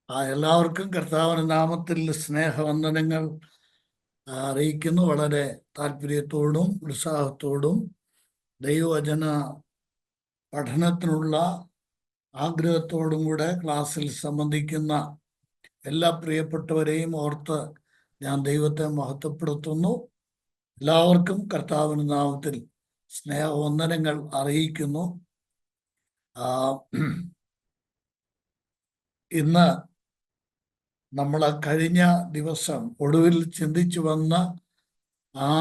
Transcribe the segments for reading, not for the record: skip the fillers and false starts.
എല്ലാവർക്കും കർത്താവിന്റെ നാമത്തിൽ സ്നേഹവന്ദനങ്ങൾ അറിയിക്കുന്നു. വളരെ താല്പര്യത്തോടും ഉത്സാഹത്തോടും ദൈവവചന പഠനത്തിനുള്ള ആഗ്രഹത്തോടും കൂടെ ക്ലാസ്സിൽ സംബന്ധിക്കുന്ന എല്ലാ പ്രിയപ്പെട്ടവരെയും ഓർത്ത് ഞാൻ ദൈവത്തെ മഹത്വപ്പെടുത്തുന്നു. എല്ലാവർക്കും കർത്താവിന്റെ നാമത്തിൽ സ്നേഹവന്ദനങ്ങൾ അറിയിക്കുന്നു. ഇന്ന് നമ്മൾ കഴിഞ്ഞ ദിവസം ഒടുവിൽ ചിന്തിച്ചു വന്ന ആ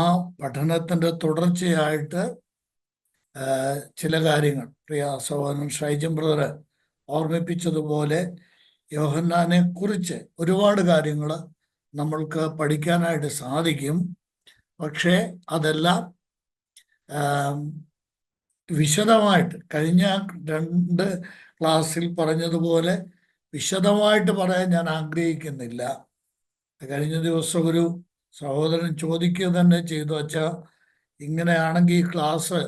പഠനത്തിൻ്റെ തുടർച്ചയായിട്ട് ചില കാര്യങ്ങൾ പ്രിയ സഹോദരൻ ഷൈജൻ ബ്രദർ ഓർമ്മിപ്പിച്ചതുപോലെ യോഹന്നാനെ കുറിച്ച് ഒരുപാട് കാര്യങ്ങൾ നമ്മൾക്ക് പഠിക്കാനായിട്ട് സാധിക്കും. പക്ഷേ അതെല്ലാം വിശദമായിട്ട് കഴിഞ്ഞ 2 ക്ലാസ്സിൽ പറഞ്ഞതുപോലെ വിശദമായിട്ട് പറയാൻ ഞാൻ ആഗ്രഹിക്കുന്നില്ല. കഴിഞ്ഞ ദിവസം ഒരു സഹോദരൻ ചോദിക്കുക തന്നെ ചെയ്തു, വച്ചാൽ ഇങ്ങനെയാണെങ്കിൽ ഈ ക്ലാസ്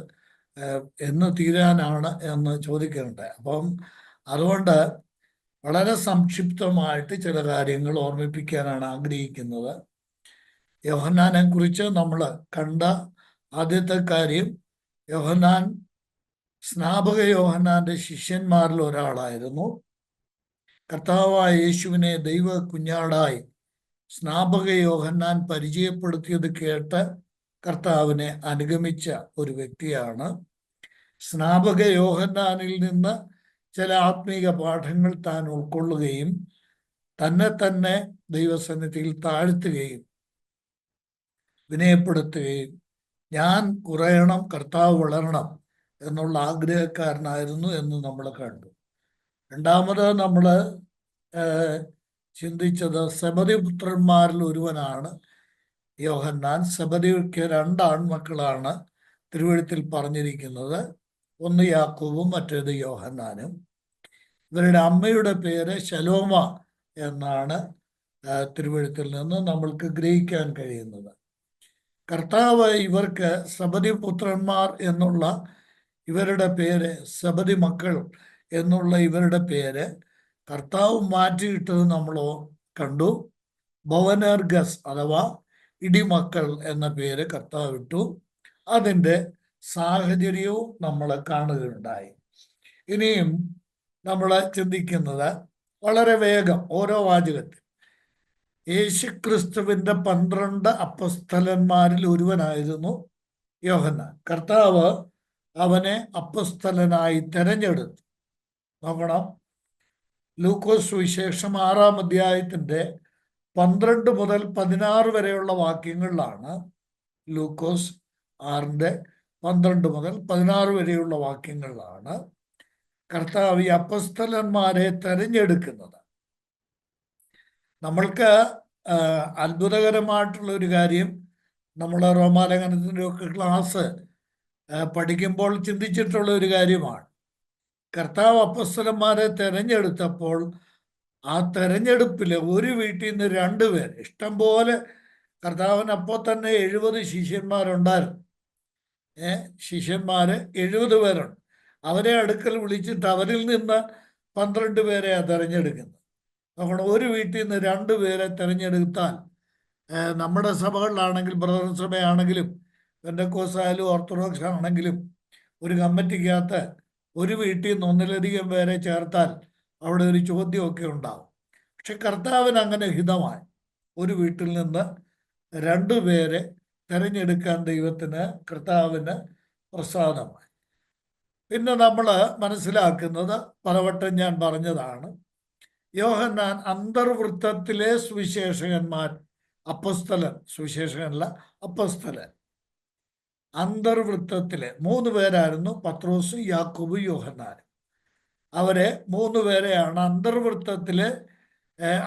എന്ന് തീരാനാണ് എന്ന് ചോദിക്കുന്നുണ്ട്. അപ്പം അതുകൊണ്ട് വളരെ സംക്ഷിപ്തമായിട്ട് ചില കാര്യങ്ങൾ ഓർമ്മിപ്പിക്കാനാണ് ആഗ്രഹിക്കുന്നത്. യോഹന്നാനെ കുറിച്ച് നമ്മൾ കണ്ട ആദ്യത്തെ കാര്യം, യോഹന്നാൻ സ്നാപക യോഹന്നാന്റെ ശിഷ്യന്മാരിൽ ഒരാളായിരുന്നു. കർത്താവായ യേശുവിനെ ദൈവ കുഞ്ഞാടായി സ്നാപക യോഹന്നാൻ പരിചയപ്പെടുത്തിയത് കേട്ട് കർത്താവിനെ അനുഗമിച്ച ഒരു വ്യക്തിയാണ്. സ്നാപക യോഹന്നാനിൽ നിന്ന് ചില ആത്മീക പാഠങ്ങൾ താൻ ഉൾക്കൊള്ളുകയും തന്നെ ദൈവസന്നിധിയിൽ താഴ്ത്തുകയും വിനയപ്പെടുത്തുകയും ഞാൻ കുറയണം കർത്താവ് വളരണം എന്നുള്ള ആഗ്രഹക്കാരനായിരുന്നു എന്ന് നമ്മൾ കണ്ടു. രണ്ടാമത് നമ്മൾ ചിന്തിച്ചത് സെബദിപുത്രന്മാരിൽ ഒരുവനാണ് യോഹന്നാൻ. സെബദിക്ക് 2 ആൺമക്കളാണ് തിരുവെഴുത്തിൽ പറഞ്ഞിരിക്കുന്നത്. ഒന്ന് യാക്കോബും മറ്റേത് യോഹന്നാനും. ഇവരുടെ അമ്മയുടെ പേര് ശലോമ എന്നാണ് തിരുവെഴുത്തിൽ നിന്ന് നമ്മൾക്ക് ഗ്രഹിക്കാൻ കഴിയുന്നത്. കർത്താവ് ഇവർക്ക് സെബദിപുത്രന്മാർ എന്നുള്ള ഇവരുടെ പേര്, സെബദി മക്കൾ എന്നുള്ള ഇവരുടെ പേര് കർത്താവ് മാറ്റിയിട്ടത് നമ്മൾ കണ്ടു. ബൊവനർഗസ് അഥവാ ഇടിമക്കൾ എന്ന പേര് കർത്താവ് ഇട്ടു. അതിൻ്റെ സാഹചര്യവും നമ്മൾ കാണുകയുണ്ടായി. ഇനിയും നമ്മൾ ചിന്തിക്കുന്നത് വളരെ വേഗം ഓരോ വാചകത്തിൽ, യേശുക്രിസ്തുവിൻ്റെ 12 അപ്പസ്തലന്മാരിൽ ഒരുവനായിരുന്നു യോഹന്നാൻ. കർത്താവ് അവനെ അപ്പസ്തലനായി തെരഞ്ഞെടുത്തു. നോക്കണം, ലൂക്കോസ് സുവിശേഷം 6-ാം അധ്യായത്തിൻ്റെ 12 മുതൽ 16 വരെയുള്ള വാക്യങ്ങളിലാണ്, ലൂക്കോസ് 6-ന്റെ 12 മുതൽ 16 വരെയുള്ള വാക്യങ്ങളിലാണ് കർത്താവ് ഈ അപ്പസ്തലന്മാരെ തെരഞ്ഞെടുക്കുന്നത്. നമ്മൾക്ക് അത്ഭുതകരമായിട്ടുള്ള ഒരു കാര്യം, നമ്മൾ റോമാലേഖനത്തിൻ്റെ ഒക്കെ ക്ലാസ് പഠിക്കുമ്പോൾ ചിന്തിച്ചിട്ടുള്ള ഒരു കാര്യമാണ്. കർത്താവ് അപ്പസ്തലന്മാരെ തെരഞ്ഞെടുത്തപ്പോൾ ആ തെരഞ്ഞെടുപ്പിൽ ഒരു വീട്ടിൽ നിന്ന് 2 പേർ, ഇഷ്ടംപോലെ കർത്താവിന് അപ്പോൾ തന്നെ 70 ശിഷ്യന്മാരുണ്ടായിരുന്നു. ശിഷ്യന്മാർ 70 പേരുണ്ട്. അവരെ അടുക്കൽ വിളിച്ചിട്ട് അവരിൽ നിന്ന് 12 പേരെയാണ് തിരഞ്ഞെടുക്കുന്നത്. നമ്മൾ ഒരു വീട്ടിൽ നിന്ന് 2 പേരെ തിരഞ്ഞെടുത്താൽ, നമ്മുടെ സഭകളിലാണെങ്കിൽ, ബ്രദർ സഭയാണെങ്കിലും പെന്തക്കോസ്ത് ആയാലും ഓർത്തഡോക്സ് ആണെങ്കിലും, ഒരു കമ്മിറ്റിക്കകത്ത് ഒരു വീട്ടിൽ നിന്ന് 1-ലധികം പേരെ ചേർത്താൽ അവിടെ ഒരു ചോദ്യമൊക്കെ ഉണ്ടാവും. പക്ഷെ കർത്താവിന് അങ്ങനെ ഹിതമായി ഒരു വീട്ടിൽ നിന്ന് 2 പേരെ തിരഞ്ഞെടുക്കാൻ കർത്താവിന് പ്രസാദമായി. പിന്നെ നമ്മൾ മനസ്സിലാക്കുന്നത്, പലവട്ടം ഞാൻ പറഞ്ഞതാണ്, യോഹന്നാൻ അന്തർവൃത്തത്തിലെ സുവിശേഷകന്മാർ, അപ്പസ്തലൻ, സുവിശേഷകനല്ല അപ്പസ്തലൻ, അന്തർവൃത്തത്തിലെ 3 പേരായിരുന്നു, പത്രോസ്, യാക്കോബ്, യോഹന്നാൻ. അവരെ 3 പേരെയാണ് അന്തർവൃത്തത്തിലെ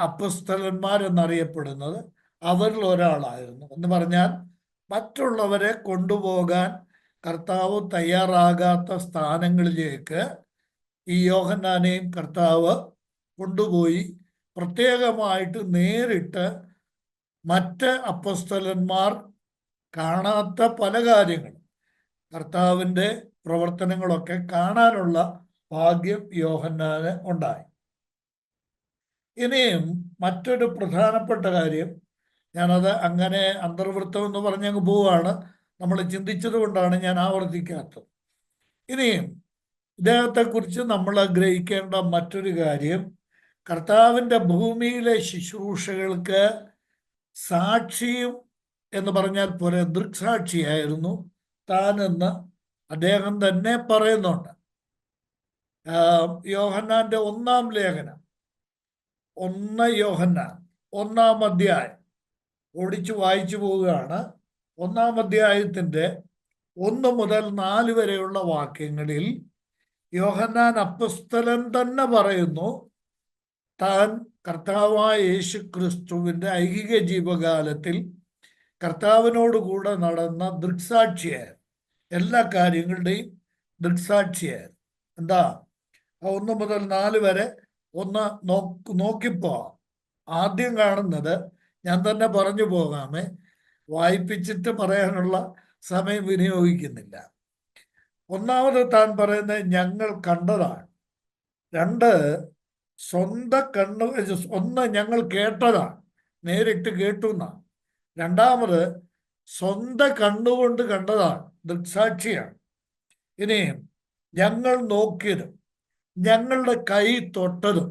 അപ്പസ്തലന്മാരെന്നറിയപ്പെടുന്നത്. അവരിൽ ഒരാളായിരുന്നു. എന്ന് പറഞ്ഞാൽ മറ്റുള്ളവരെ കൊണ്ടുപോകാൻ കർത്താവ് തയ്യാറാകാത്ത സ്ഥാനങ്ങളിലേക്ക് ഈ യോഹന്നാനെയും കർത്താവ് കൊണ്ടുപോയി പ്രത്യേകമായിട്ട് നേരിട്ട് മറ്റ് അപ്പസ്തലന്മാർ കാണാത്ത പല കാര്യങ്ങളും, കർത്താവിൻ്റെ പ്രവർത്തനങ്ങളൊക്കെ കാണാനുള്ള ഭാഗ്യം യോഹന്നാന് ഉണ്ടായി. ഇനിയും മറ്റൊരു പ്രധാനപ്പെട്ട കാര്യം, ഞാനത് അങ്ങനെ അന്തർവൃത്തം എന്ന് പറഞ്ഞങ്ങ് പോവുകയാണ്, നമ്മൾ ചിന്തിച്ചത് കൊണ്ടാണ് ഞാൻ ആവർത്തിക്കാത്തത്. ഇനിയും ഇദ്ദേഹത്തെക്കുറിച്ച് നമ്മൾ ഗ്രഹിക്കേണ്ട മറ്റൊരു കാര്യം, കർത്താവിൻ്റെ ഭൂമിയിലെ ശുശ്രൂഷകൾക്ക് സാക്ഷിയും എന്ന് പറഞ്ഞാൽ പോലെ ദൃക്സാക്ഷിയായിരുന്നു താനെന്ന് അദ്ദേഹം തന്നെ പറയുന്നുണ്ട്. യോഹന്നാന്റെ 1-ാം ലേഖനം, 1 യോഹന്നാൻ 1-ാം അധ്യായം ഓടിച്ചു വായിച്ചു പോവുകയാണ്. 1-ാം അധ്യായത്തിൻ്റെ 1 മുതൽ 4 വരെയുള്ള വാക്യങ്ങളിൽ യോഹന്നാൻ അപ്പോസ്തലൻ തന്നെ പറയുന്നു, താൻ കർത്താവായ യേശു ക്രിസ്തുവിൻ്റെ ഐഹിക ജീവകാലത്തിൽ കർത്താവിനോടുകൂടെ നടന്ന ദൃക്സാക്ഷിയായിരുന്നു, എല്ലാ കാര്യങ്ങളുടെയും ദൃക്സാക്ഷിയായിരുന്നു. എന്താ 1 മുതൽ 4 വരെ ഒന്ന് നോക്കിപ്പോ. ആദ്യം കാണുന്നത്, ഞാൻ തന്നെ പറഞ്ഞു പോകാമേ, വായിപ്പിച്ചിട്ട് പറയാനുള്ള സമയം വിനിയോഗിക്കുന്നില്ല. ഒന്നാമത് താൻ പറയുന്നത് ഞങ്ങൾ കണ്ടതാണ്. 2, സ്വന്തം കണ്ണു. 1 ഞങ്ങൾ കേട്ടതാണ്, നേരിട്ട് കേട്ടു എന്നാണ്. 2-ാമത് സ്വന്തം കണ്ണുകൊണ്ട് കണ്ടതാണ്, ദൃക്സാക്ഷിയാണ്. ഇനിയും ഞങ്ങൾ നോക്കിയതും ഞങ്ങളുടെ കൈ തൊട്ടതും.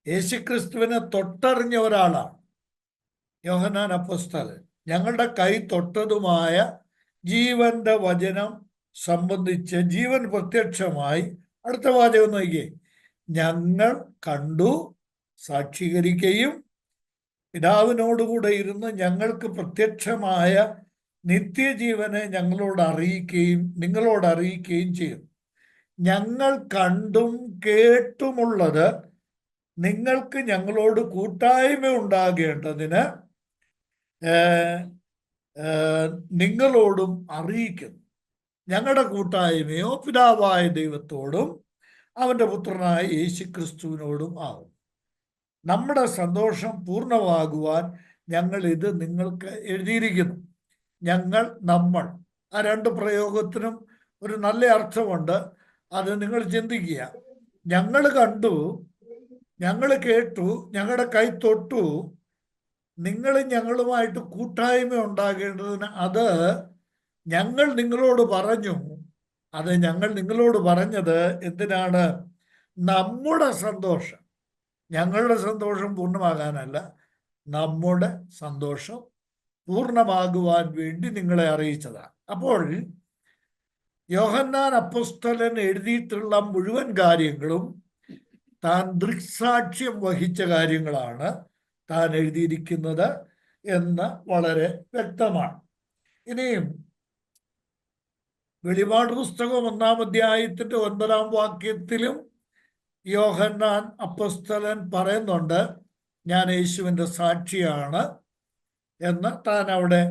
യേശുക്രിസ്തുവിനെ തൊട്ടറിഞ്ഞ ഒരാളാണ് യോഹന്നാൻ അപ്പോസ്തലൻ. ഞങ്ങളുടെ കൈ തൊട്ടതുമായ ജീവന്റെ വചനം സംബന്ധിച്ച് ജീവൻ പ്രത്യക്ഷമായി. അടുത്ത വാചകം നോക്കിയേ, ഞങ്ങൾ കണ്ടു, സാക്ഷീകരിക്കുകയും പിതാവിനോടുകൂടെ ഇരുന്ന് ഞങ്ങൾക്ക് പ്രത്യക്ഷമായ നിത്യജീവനെ നിങ്ങളോട് അറിയിക്കുകയും ചെയ്യും. ഞങ്ങൾ കണ്ടും കേട്ടുമുള്ളത് നിങ്ങൾക്ക് ഞങ്ങളോട് കൂട്ടായ്മ ഉണ്ടാകേണ്ടതിന് നിങ്ങളോടും അറിയിക്കുന്നു. ഞങ്ങളുടെ കൂട്ടായ്മയോ പിതാവായ ദൈവത്തോടും അവൻ്റെ പുത്രനായ യേശുക്രിസ്തുവിനോടും ആകും. നമ്മുടെ സന്തോഷം പൂർണ്ണമാകുവാൻ ഞങ്ങൾ ഇത് നിങ്ങൾക്ക് എഴുതിയിരിക്കുന്നു. നമ്മൾ, ആ 2 പ്രയോഗത്തിനും ഒരു നല്ല അർത്ഥമുണ്ട്. അത് നിങ്ങൾ ചിന്തിക്കുക. ഞങ്ങൾ കണ്ടു, ഞങ്ങൾ കേട്ടു, ഞങ്ങളുടെ കൈ തൊട്ടു, നിങ്ങൾ ഞങ്ങളുമായിട്ട് കൂട്ടായ്മ ഉണ്ടാകേണ്ടതിന് അത് ഞങ്ങൾ നിങ്ങളോട് പറഞ്ഞു. അത് ഞങ്ങൾ നിങ്ങളോട് പറഞ്ഞത് എന്തിനാണ്? നമ്മുടെ സന്തോഷം, ഞങ്ങളുടെ സന്തോഷം പൂർണ്ണമാകാനല്ല, നമ്മുടെ സന്തോഷം പൂർണ്ണമാകുവാൻ വേണ്ടി നിങ്ങളെ അറിയിച്ചതാണ്. അപ്പോൾ യോഹന്നാൻ അപ്പോസ്തലൻ എഴുതിയിട്ടുള്ള മുഴുവൻ കാര്യങ്ങളും താൻ ദൃക്സാക്ഷ്യം വഹിച്ച കാര്യങ്ങളാണ് താൻ എഴുതിയിരിക്കുന്നത് എന്ന് വളരെ വ്യക്തമാണ്. ഇനിയും വെളിപാട് പുസ്തകം 1-ാം അധ്യായത്തിൻ്റെ 9-ാം വാക്യത്തിലും യോഹന്നാൻ അപ്പോസ്തലൻ പറയുന്നുണ്ട്, ഞാൻ യേശുവിൻ്റെ സാക്ഷിയാണ് എന്ന് താൻ അവിടെ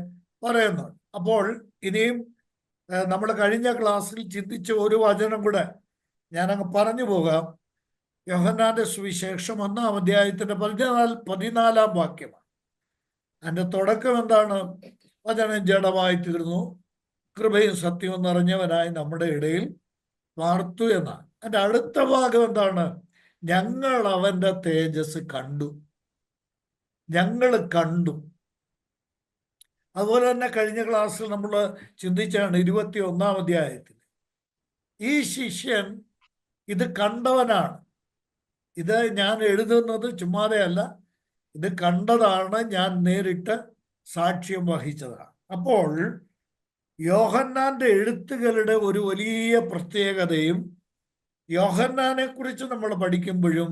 പറയുന്നുണ്ട്. അപ്പോൾ ഇനിയും നമ്മൾ കഴിഞ്ഞ ക്ലാസ്സിൽ ചിന്തിച്ച ഒരു വചനം കൂടെ ഞാനങ്ങ് പറഞ്ഞു പോകാം. യോഹന്നാന്റെ സുവിശേഷം 1-ാം അധ്യായത്തിൻ്റെ 14-ാം വാക്യമാണ്. അതിൻ്റെ തുടക്കം എന്താണ്? വചനം ജഡമായി തീർന്നു, കൃപയും സത്യവും നിറഞ്ഞവനായി നമ്മുടെ ഇടയിൽ വാർത്തു എന്നാണ്. അതിൻ്റെ അടുത്ത ഭാഗം എന്താണ്? ഞങ്ങൾ അവൻ്റെ തേജസ് കണ്ടു. ഞങ്ങൾ കണ്ടു. അതുപോലെ തന്നെ കഴിഞ്ഞ ക്ലാസ്സിൽ നമ്മൾ ചിന്തിച്ചാണ് 21-ാം അധ്യായത്തിൽ ഈ ശിഷ്യൻ ഇത് കണ്ടവനാണ്. ഇത് ഞാൻ എഴുതുന്നത് ചുമ്മാതെയല്ല, ഇത് കണ്ടതാണ്, ഞാൻ നേരിട്ട് സാക്ഷ്യം വഹിച്ചതാണ്. അപ്പോൾ യോഹന്നാന്റെ എഴുത്തുകളുടെ ഒരു വലിയ പ്രത്യേകതയും യോഹന്നാനെ കുറിച്ച് നമ്മൾ പഠിക്കുമ്പോഴും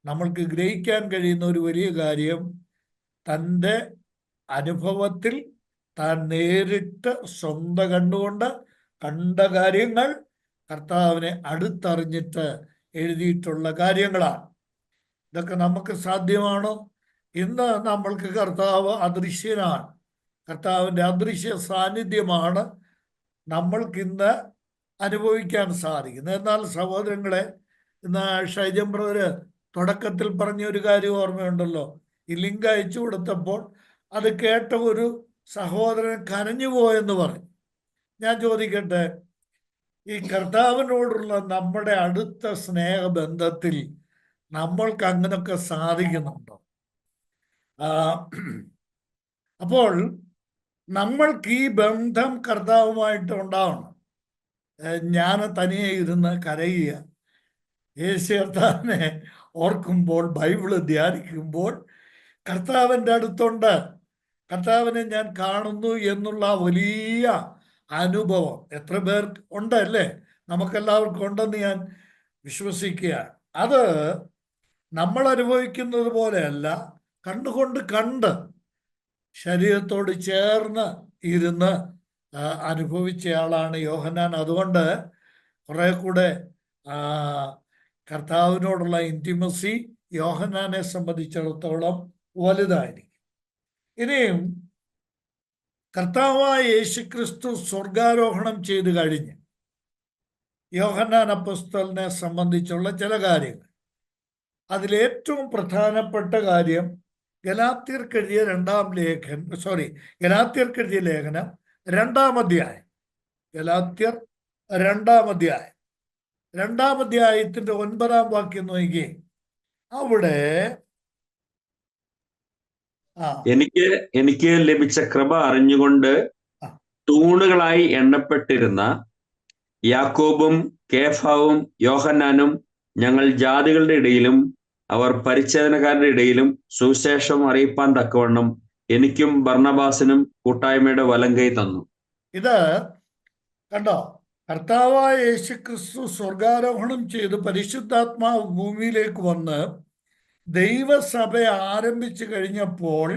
നമ്മൾക്ക് ഗ്രഹിക്കാൻ കഴിയുന്ന ഒരു വലിയ കാര്യം, തൻ്റെ അനുഭവത്തിൽ താൻ നേരിട്ട് സ്വന്തം കണ്ടുകൊണ്ട് കണ്ട കാര്യങ്ങൾ കർത്താവിനെ അടുത്തറിഞ്ഞിട്ട് എഴുതിയിട്ടുള്ള കാര്യങ്ങളാണ്. ഇതൊക്കെ നമുക്ക് സാധ്യമാണോ? ഇന്ന് നമ്മൾക്ക് കർത്താവ് അദൃശ്യനാണ്. കർത്താവിൻ്റെ അദൃശ്യ സാന്നിധ്യമാണ് നമ്മൾക്കിന്ന് അനുഭവിക്കാൻ സാധിക്കുന്നത്. എന്നാൽ സഹോദരങ്ങളെ, ഇന്ന് ഷൈജം ബ്രദർ തുടക്കത്തിൽ പറഞ്ഞ ഒരു കാര്യം ഓർമ്മയുണ്ടല്ലോ, ഈ ലിങ്ക് അയച്ചു കൊടുത്തപ്പോൾ അത് കേട്ട ഒരു സഹോദരൻ കരഞ്ഞുപോയെന്ന് പറഞ്ഞു. ഞാൻ ചോദിക്കട്ടെ, ഈ കർത്താവിനോടുള്ള നമ്മുടെ അടുത്ത സ്നേഹബന്ധത്തിൽ നമ്മൾക്ക് അങ്ങനൊക്കെ സാധിക്കുന്നുണ്ടോ? അപ്പോൾ നമ്മൾക്ക് ഈ ബന്ധം കർത്താവുമായിട്ട് ഉണ്ടാവണം. ഞാൻ തനിയെ ഇരുന്ന് കരയുക, യേശു കർത്താവിനെ ഓർക്കുമ്പോൾ, ബൈബിള് ധ്യാനിക്കുമ്പോൾ കർത്താവിൻ്റെ അടുത്തുണ്ട്, കർത്താവിനെ ഞാൻ കാണുന്നു എന്നുള്ള വലിയ അനുഭവം എത്ര പേർ ഉണ്ട് അല്ലേ? നമുക്കെല്ലാവർക്കും ഉണ്ടെന്ന് ഞാൻ വിശ്വസിക്കുകയാണ്. അത് നമ്മൾ അനുഭവിക്കുന്നത് പോലെയല്ല, കണ്ടുകൊണ്ട് കണ്ട് ശരീരത്തോട് ചേർന്ന് ഇരുന്ന് അനുഭവിച്ചയാളാണ് യോഹന്നാൻ. അതുകൊണ്ട് കുറെ കൂടെ കർത്താവിനോടുള്ള ഇൻറ്റിമസി യോഹന്നാനെ സംബന്ധിച്ചിടത്തോളം വലുതായിരിക്കും. ഇനിയും കർത്താവായ യേശുക്രിസ്തു സ്വർഗാരോഹണം ചെയ്തു കഴിഞ്ഞ് യോഹന്നാൻ അപ്പോസ്തലനെ സംബന്ധിച്ചുള്ള ചില കാര്യങ്ങൾ. അതിലേറ്റവും പ്രധാനപ്പെട്ട കാര്യം ഗലാത്യർക്കെഴുതിയ ഗലാത്യർക്കെഴുതിയ ലേഖനം 2-ാം അധ്യായം. ഗലാത്യർ 2-ാം അധ്യായം 2-ാം അധ്യായത്തിന്റെ 9-ാം വാക്യം നോക്കി. അവിടെ എനിക്ക് ലഭിച്ച കൃപ അറിഞ്ഞുകൊണ്ട് തൂണുകളായി എണ്ണപ്പെട്ടിരുന്ന യാക്കോബും കേഫാവും യോഹന്നാനും ഞങ്ങൾ ജാതികളുടെ ഇടയിലും അവർ പരിച്ഛേദനക്കാരുടെ ഇടയിലും സുവിശേഷം അറിയിപ്പാൻ തക്കവണ്ണം എനിക്കും ബർന്നബാസിനും കൂട്ടായ്മയുടെ വലങ്കൈ തന്നു. ഇത് കണ്ടോ? കർത്താവായ യേശുക്രിസ്തു സ്വർഗാരോഹണം ചെയ്ത് പരിശുദ്ധാത്മാവ് ഭൂമിയിലേക്ക് വന്ന് ദൈവസഭ ആരംഭിച്ചു കഴിഞ്ഞപ്പോൾ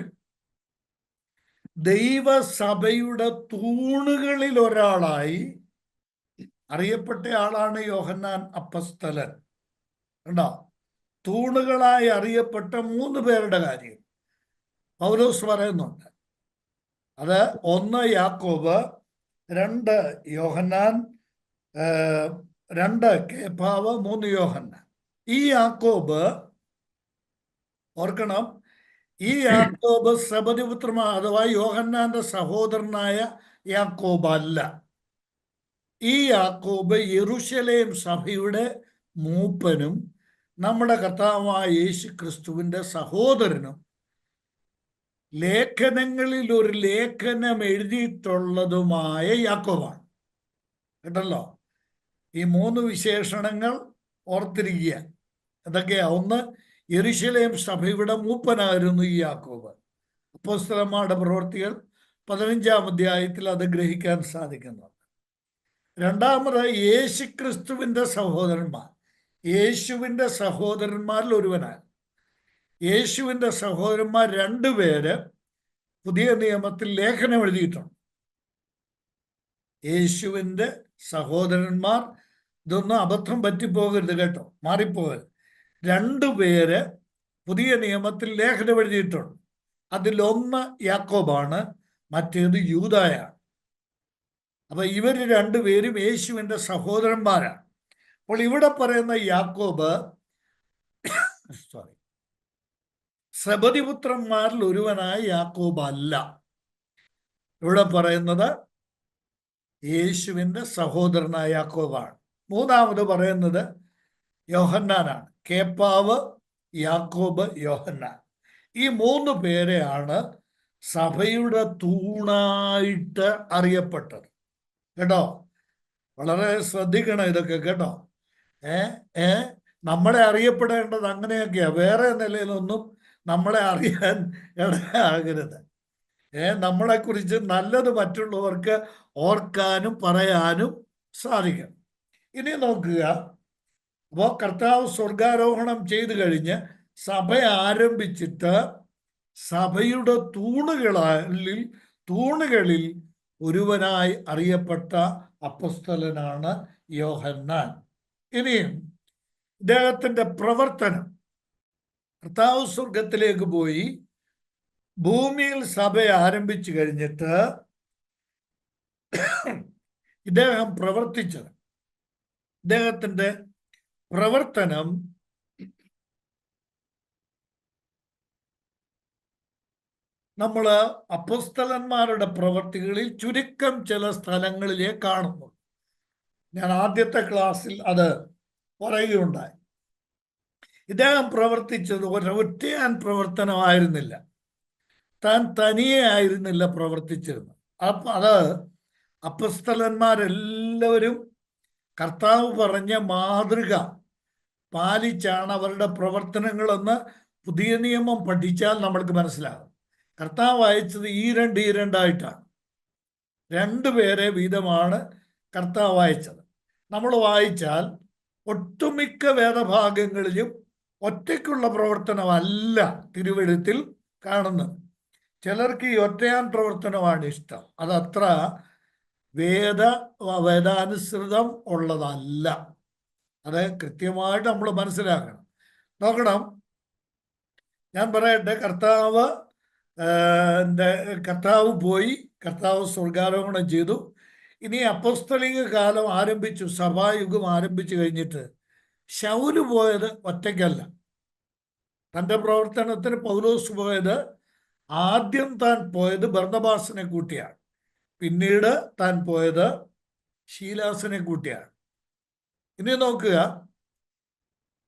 ദൈവസഭയുടെ തൂണുകളിൽ ഒരാളായി അറിയപ്പെട്ട ആളാണ് യോഹന്നാൻ അപ്പോസ്തലൻ. കണ്ടോ? തൂണുകളായി അറിയപ്പെട്ട 3 പേരുടെ കാര്യം പൗലോസ് പറയുന്നുണ്ട്. അത് 1 യാക്കോബ്, 2 യോഹന്നാൻ, 2 കേഫാവ്, 3 യോഹന്നാൻ. ഈ യാക്കോബ്, ഓർക്കണം, ഈ യാക്കോബ് സെബദിപുത്രമായ അഥവാ യോഹന്നാന്റെ സഹോദരനായ യാക്കോബ് അല്ല. ഈ യാക്കോബ് യെരൂശലേം സഭയുടെ മൂപ്പനും നമ്മുടെ കർത്താവായ യേശു ക്രിസ്തുവിന്റെ സഹോദരനും ലേഖനങ്ങളിൽ ഒരു ലേഖനം എഴുതിയിട്ടുള്ളതുമായ യാക്കോബാണ്. കേട്ടല്ലോ? ഈ 3 വിശേഷണങ്ങൾ ഓർത്തിരിക്കുക. എന്തൊക്കെയാ? 1, യെരൂശലേം സഭയുടെ മൂപ്പനായിരുന്നു ഈ യാക്കോബ്. അപ്പോസ്തലന്മാരുടെ പ്രവൃത്തികൾ 15-ാം അധ്യായത്തിൽ അത് ഗ്രഹിക്കാൻ സാധിക്കുന്നുണ്ട്. 2-മത് യേശുക്രിസ്തുവിന്റെ സഹോദരന്മാർ. യേശുവിന്റെ സഹോദരന്മാരിൽ ഒരുവനാണ്. യേശുവിന്റെ സഹോദരന്മാർ 2 പേര് പുതിയ നിയമത്തിൽ ലേഖനം എഴുതിയിട്ടുണ്ട്. യേശുവിന്റെ സഹോദരന്മാർ, ഇതൊന്നും അബദ്ധം പറ്റിപ്പോകരുത് കേട്ടോ, മാറിപ്പോകരുത്. 2 പേര് പുതിയ നിയമത്തിൽ ലേഖനം എഴുതിയിട്ടുണ്ട്. അതിലൊന്ന് യാക്കോബാണ്, മറ്റേത് യൂദായാണ്. അപ്പൊ ഇവർ 2 പേരും യേശുവിന്റെ സഹോദരന്മാരാണ്. അപ്പോൾ ഇവിടെ പറയുന്ന യാക്കോബ് സെബദിപുത്രന്മാരിൽ ഒരുവനായ യാക്കോബ് അല്ല. ഇവിടെ പറയുന്നത് യേശുവിന്റെ സഹോദരനായ യാക്കോബാണ്. 3-മത് പറയുന്നത് യോഹന്നാനാണ്. കേപ്പാവ്, യാക്കോബ്, യോഹന്നാൻ. ഈ 3 പേരെയാണ് സഭയുടെ തൂണായിട്ട് അറിയപ്പെട്ടത്. കേട്ടോ? വളരെ ശ്രദ്ധിക്കണം ഇതൊക്കെ കേട്ടോ. നമ്മളെ അറിയപ്പെടേണ്ടത് അങ്ങനെയൊക്കെയാ. വേറെ നിലയിലൊന്നും നമ്മളെ അറിയാൻ ഇടയാകരുത്. നമ്മളെക്കുറിച്ച് നല്ലത് മറ്റുള്ളവർക്ക് ഓർക്കാനും പറയാനും സാധിക്കണം. ഇനി നോക്കുക. അപ്പോൾ കർത്താവ് സ്വർഗാരോഹണം ചെയ്തു കഴിഞ്ഞ് സഭ ആരംഭിച്ചിട്ട് സഭയുടെ തൂണുകളിൽ ഒരുവനായി അറിയപ്പെട്ട അപ്പോസ്തലനാണ് യോഹന്നാൻ. ഇനിയും ഇദ്ദേഹത്തിന്റെ പ്രവർത്തനം, കർത്താവ് സ്വർഗത്തിലേക്ക് പോയി ഭൂമിയിൽ സഭ ആരംഭിച്ചു കഴിഞ്ഞിട്ട് ഇദ്ദേഹം പ്രവർത്തിച്ചത്, ഇദ്ദേഹത്തിന്റെ പ്രവർത്തനം നമ്മൾ അപ്പോസ്തലന്മാരുടെ പ്രവർത്തികളിൽ ചുരുക്കം ചില സ്ഥലങ്ങളിലേ കാണുന്നു. ഞാൻ ആദ്യത്തെ ക്ലാസ്സിൽ അത് പറയുകയുണ്ടായി. ഇദ്ദേഹം പ്രവർത്തിച്ചത് ഒറ്റയാൻ പ്രവർത്തനമായിരുന്നില്ല, താൻ തനിയെ ആയിരുന്നില്ല പ്രവർത്തിച്ചിരുന്നത്. അത് അപ്പസ്തലന്മാരെല്ലാവരും കർത്താവ് പറഞ്ഞ മാതൃക പാലിച്ചാണ് അവരുടെ പ്രവർത്തനങ്ങളെന്ന് പുതിയ നിയമം പഠിച്ചാൽ നമ്മൾക്ക് മനസ്സിലാകും. കർത്താവ് അയച്ചത് ഈ രണ്ടായിട്ടാണ്, രണ്ടുപേരെ വീതമാണ് കർത്താവ് അയച്ചത്. നമ്മൾ വായിച്ചാൽ ഒട്ടുമിക്ക വേദഭാഗങ്ങളിലും ഒറ്റയ്ക്കുള്ള പ്രവർത്തനമല്ല തിരുവെഴുത്തിൽ കാണുന്നത്. ചിലർക്ക് ഈ ഒറ്റയാൻ പ്രവർത്തനമാണ് ഇഷ്ടം. അതത്ര വേദാനുസൃതം ഉള്ളതല്ല. അത് കൃത്യമായിട്ട് നമ്മൾ മനസ്സിലാക്കണം. നോക്കണം, ഞാൻ പറയട്ടെ, കർത്താവ് പോയി, കർത്താവ് സ്വർഗാരോഹണം ചെയ്തു. ഇനി അപ്പോസ്തലിക കാലം ആരംഭിച്ചു, സഭായുഗം ആരംഭിച്ചു കഴിഞ്ഞിട്ട് ശൗല് പോയത് ഒറ്റയ്ക്കല്ല. തൻ്റെ പ്രവർത്തനത്തിന് പൗലോസ് പോയത്, ആദ്യം താൻ പോയത് ബർന്നബാസിനെ കൂട്ടിയാണ്, പിന്നീട് താൻ പോയത് ശീലാസിനെ കൂട്ടിയാണ്. ഇനി നോക്കുക,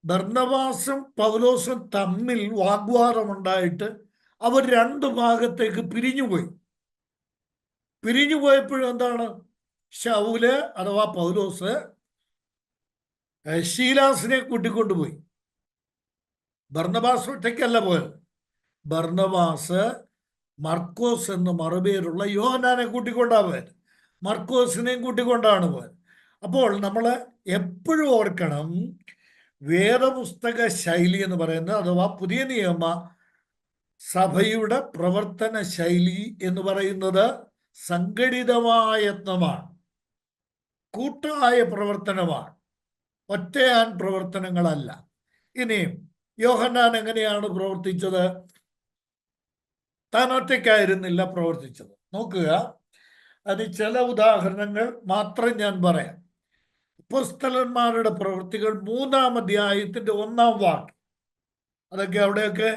ബർന്നബാസും പൗലോസും തമ്മിൽ വാഗ്വാദമുണ്ടായിട്ട് അവർ രണ്ട് ഭാഗത്തേക്ക് പിരിഞ്ഞുപോയി. പിരിഞ്ഞുപോയപ്പോഴും എന്താണ്, ശൗല് അഥവാ പൗലോസ് ശീലാസിനെ കൂട്ടിക്കൊണ്ടുപോയി. ബർന്നബാസ് ഒറ്റയ്ക്കല്ല പോയത്. ബർന്നബാസ് മർക്കോസ് എന്ന് മറുപേരുള്ള യോഹന്നാനെ കൂട്ടിക്കൊണ്ടാണ് പോയത്, മർക്കോസിനെയും കൂട്ടിക്കൊണ്ടാണ് പോയത്. അപ്പോൾ നമ്മൾ എപ്പോഴും ഓർക്കണം, വേദപുസ്തക ശൈലി എന്ന് പറയുന്നത്, അഥവാ പുതിയ നിയമ സഭയുടെ പ്രവർത്തന ശൈലി എന്ന് പറയുന്നത് സംഘടിതമായ യത്നമാണ്, കൂട്ടായ പ്രവർത്തനമാണ്, ഒറ്റയാൻ പ്രവർത്തനങ്ങളല്ല. ഇനിയും യോഹന്നാൻ എങ്ങനെയാണ് പ്രവർത്തിച്ചത്? താൻ ഒറ്റയ്ക്കായിരുന്നില്ല പ്രവർത്തിച്ചത്. നോക്കുക, അത് ചില ഉദാഹരണങ്ങൾ മാത്രം ഞാൻ പറയാം. അപ്പോസ്തലന്മാരുടെ പ്രവൃത്തികൾ 3-ാം അധ്യായത്തിന്റെ 1-ാം വാക്യം, അതൊക്കെ അവിടെയൊക്കെ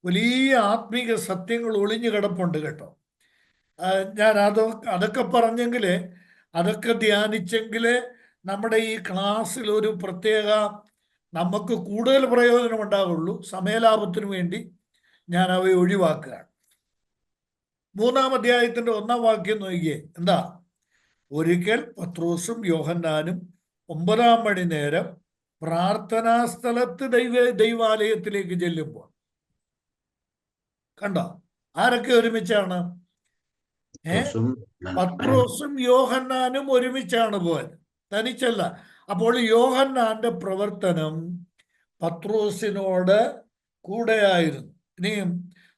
വലിയ ആത്മീക സത്യങ്ങൾ ഒളിഞ്ഞു കിടപ്പുണ്ട് കേട്ടോ. ഞാൻ അതൊക്കെ പറഞ്ഞെങ്കിൽ, അതൊക്കെ ധ്യാനിച്ചെങ്കിൽ നമ്മുടെ ഈ ക്ലാസ്സിൽ ഒരു പ്രത്യേക നമുക്ക് കൂടുതൽ പ്രയോജനം ഉണ്ടാവുള്ളൂ. സമയലാഭത്തിനു വേണ്ടി ഞാൻ അവയെ ഒഴിവാക്കുകയാണ്. 3-ാം അധ്യായത്തിന്റെ 1-ാം വാക്യം നോക്കിയേ, എന്താ? ഒരിക്കൽ പത്രോസും യോഹന്നാനും 9-ാം മണി നേരം പ്രാർത്ഥനാ സ്ഥലത്ത് ദൈവാലയത്തിലേക്ക് ചെല്ലുമ്പോൾ, കണ്ടോ, ആരൊക്കെ ഒരുമിച്ചാണ്? പത്രോസും യോഹന്നാനും ഒരുമിച്ചാണ് പോയത്, തനിച്ചല്ല. അപ്പോൾ യോഹന്നാന്റെ പ്രവർത്തനം പത്രോസിനോട് കൂടെയായിരുന്നു. ഇനിയും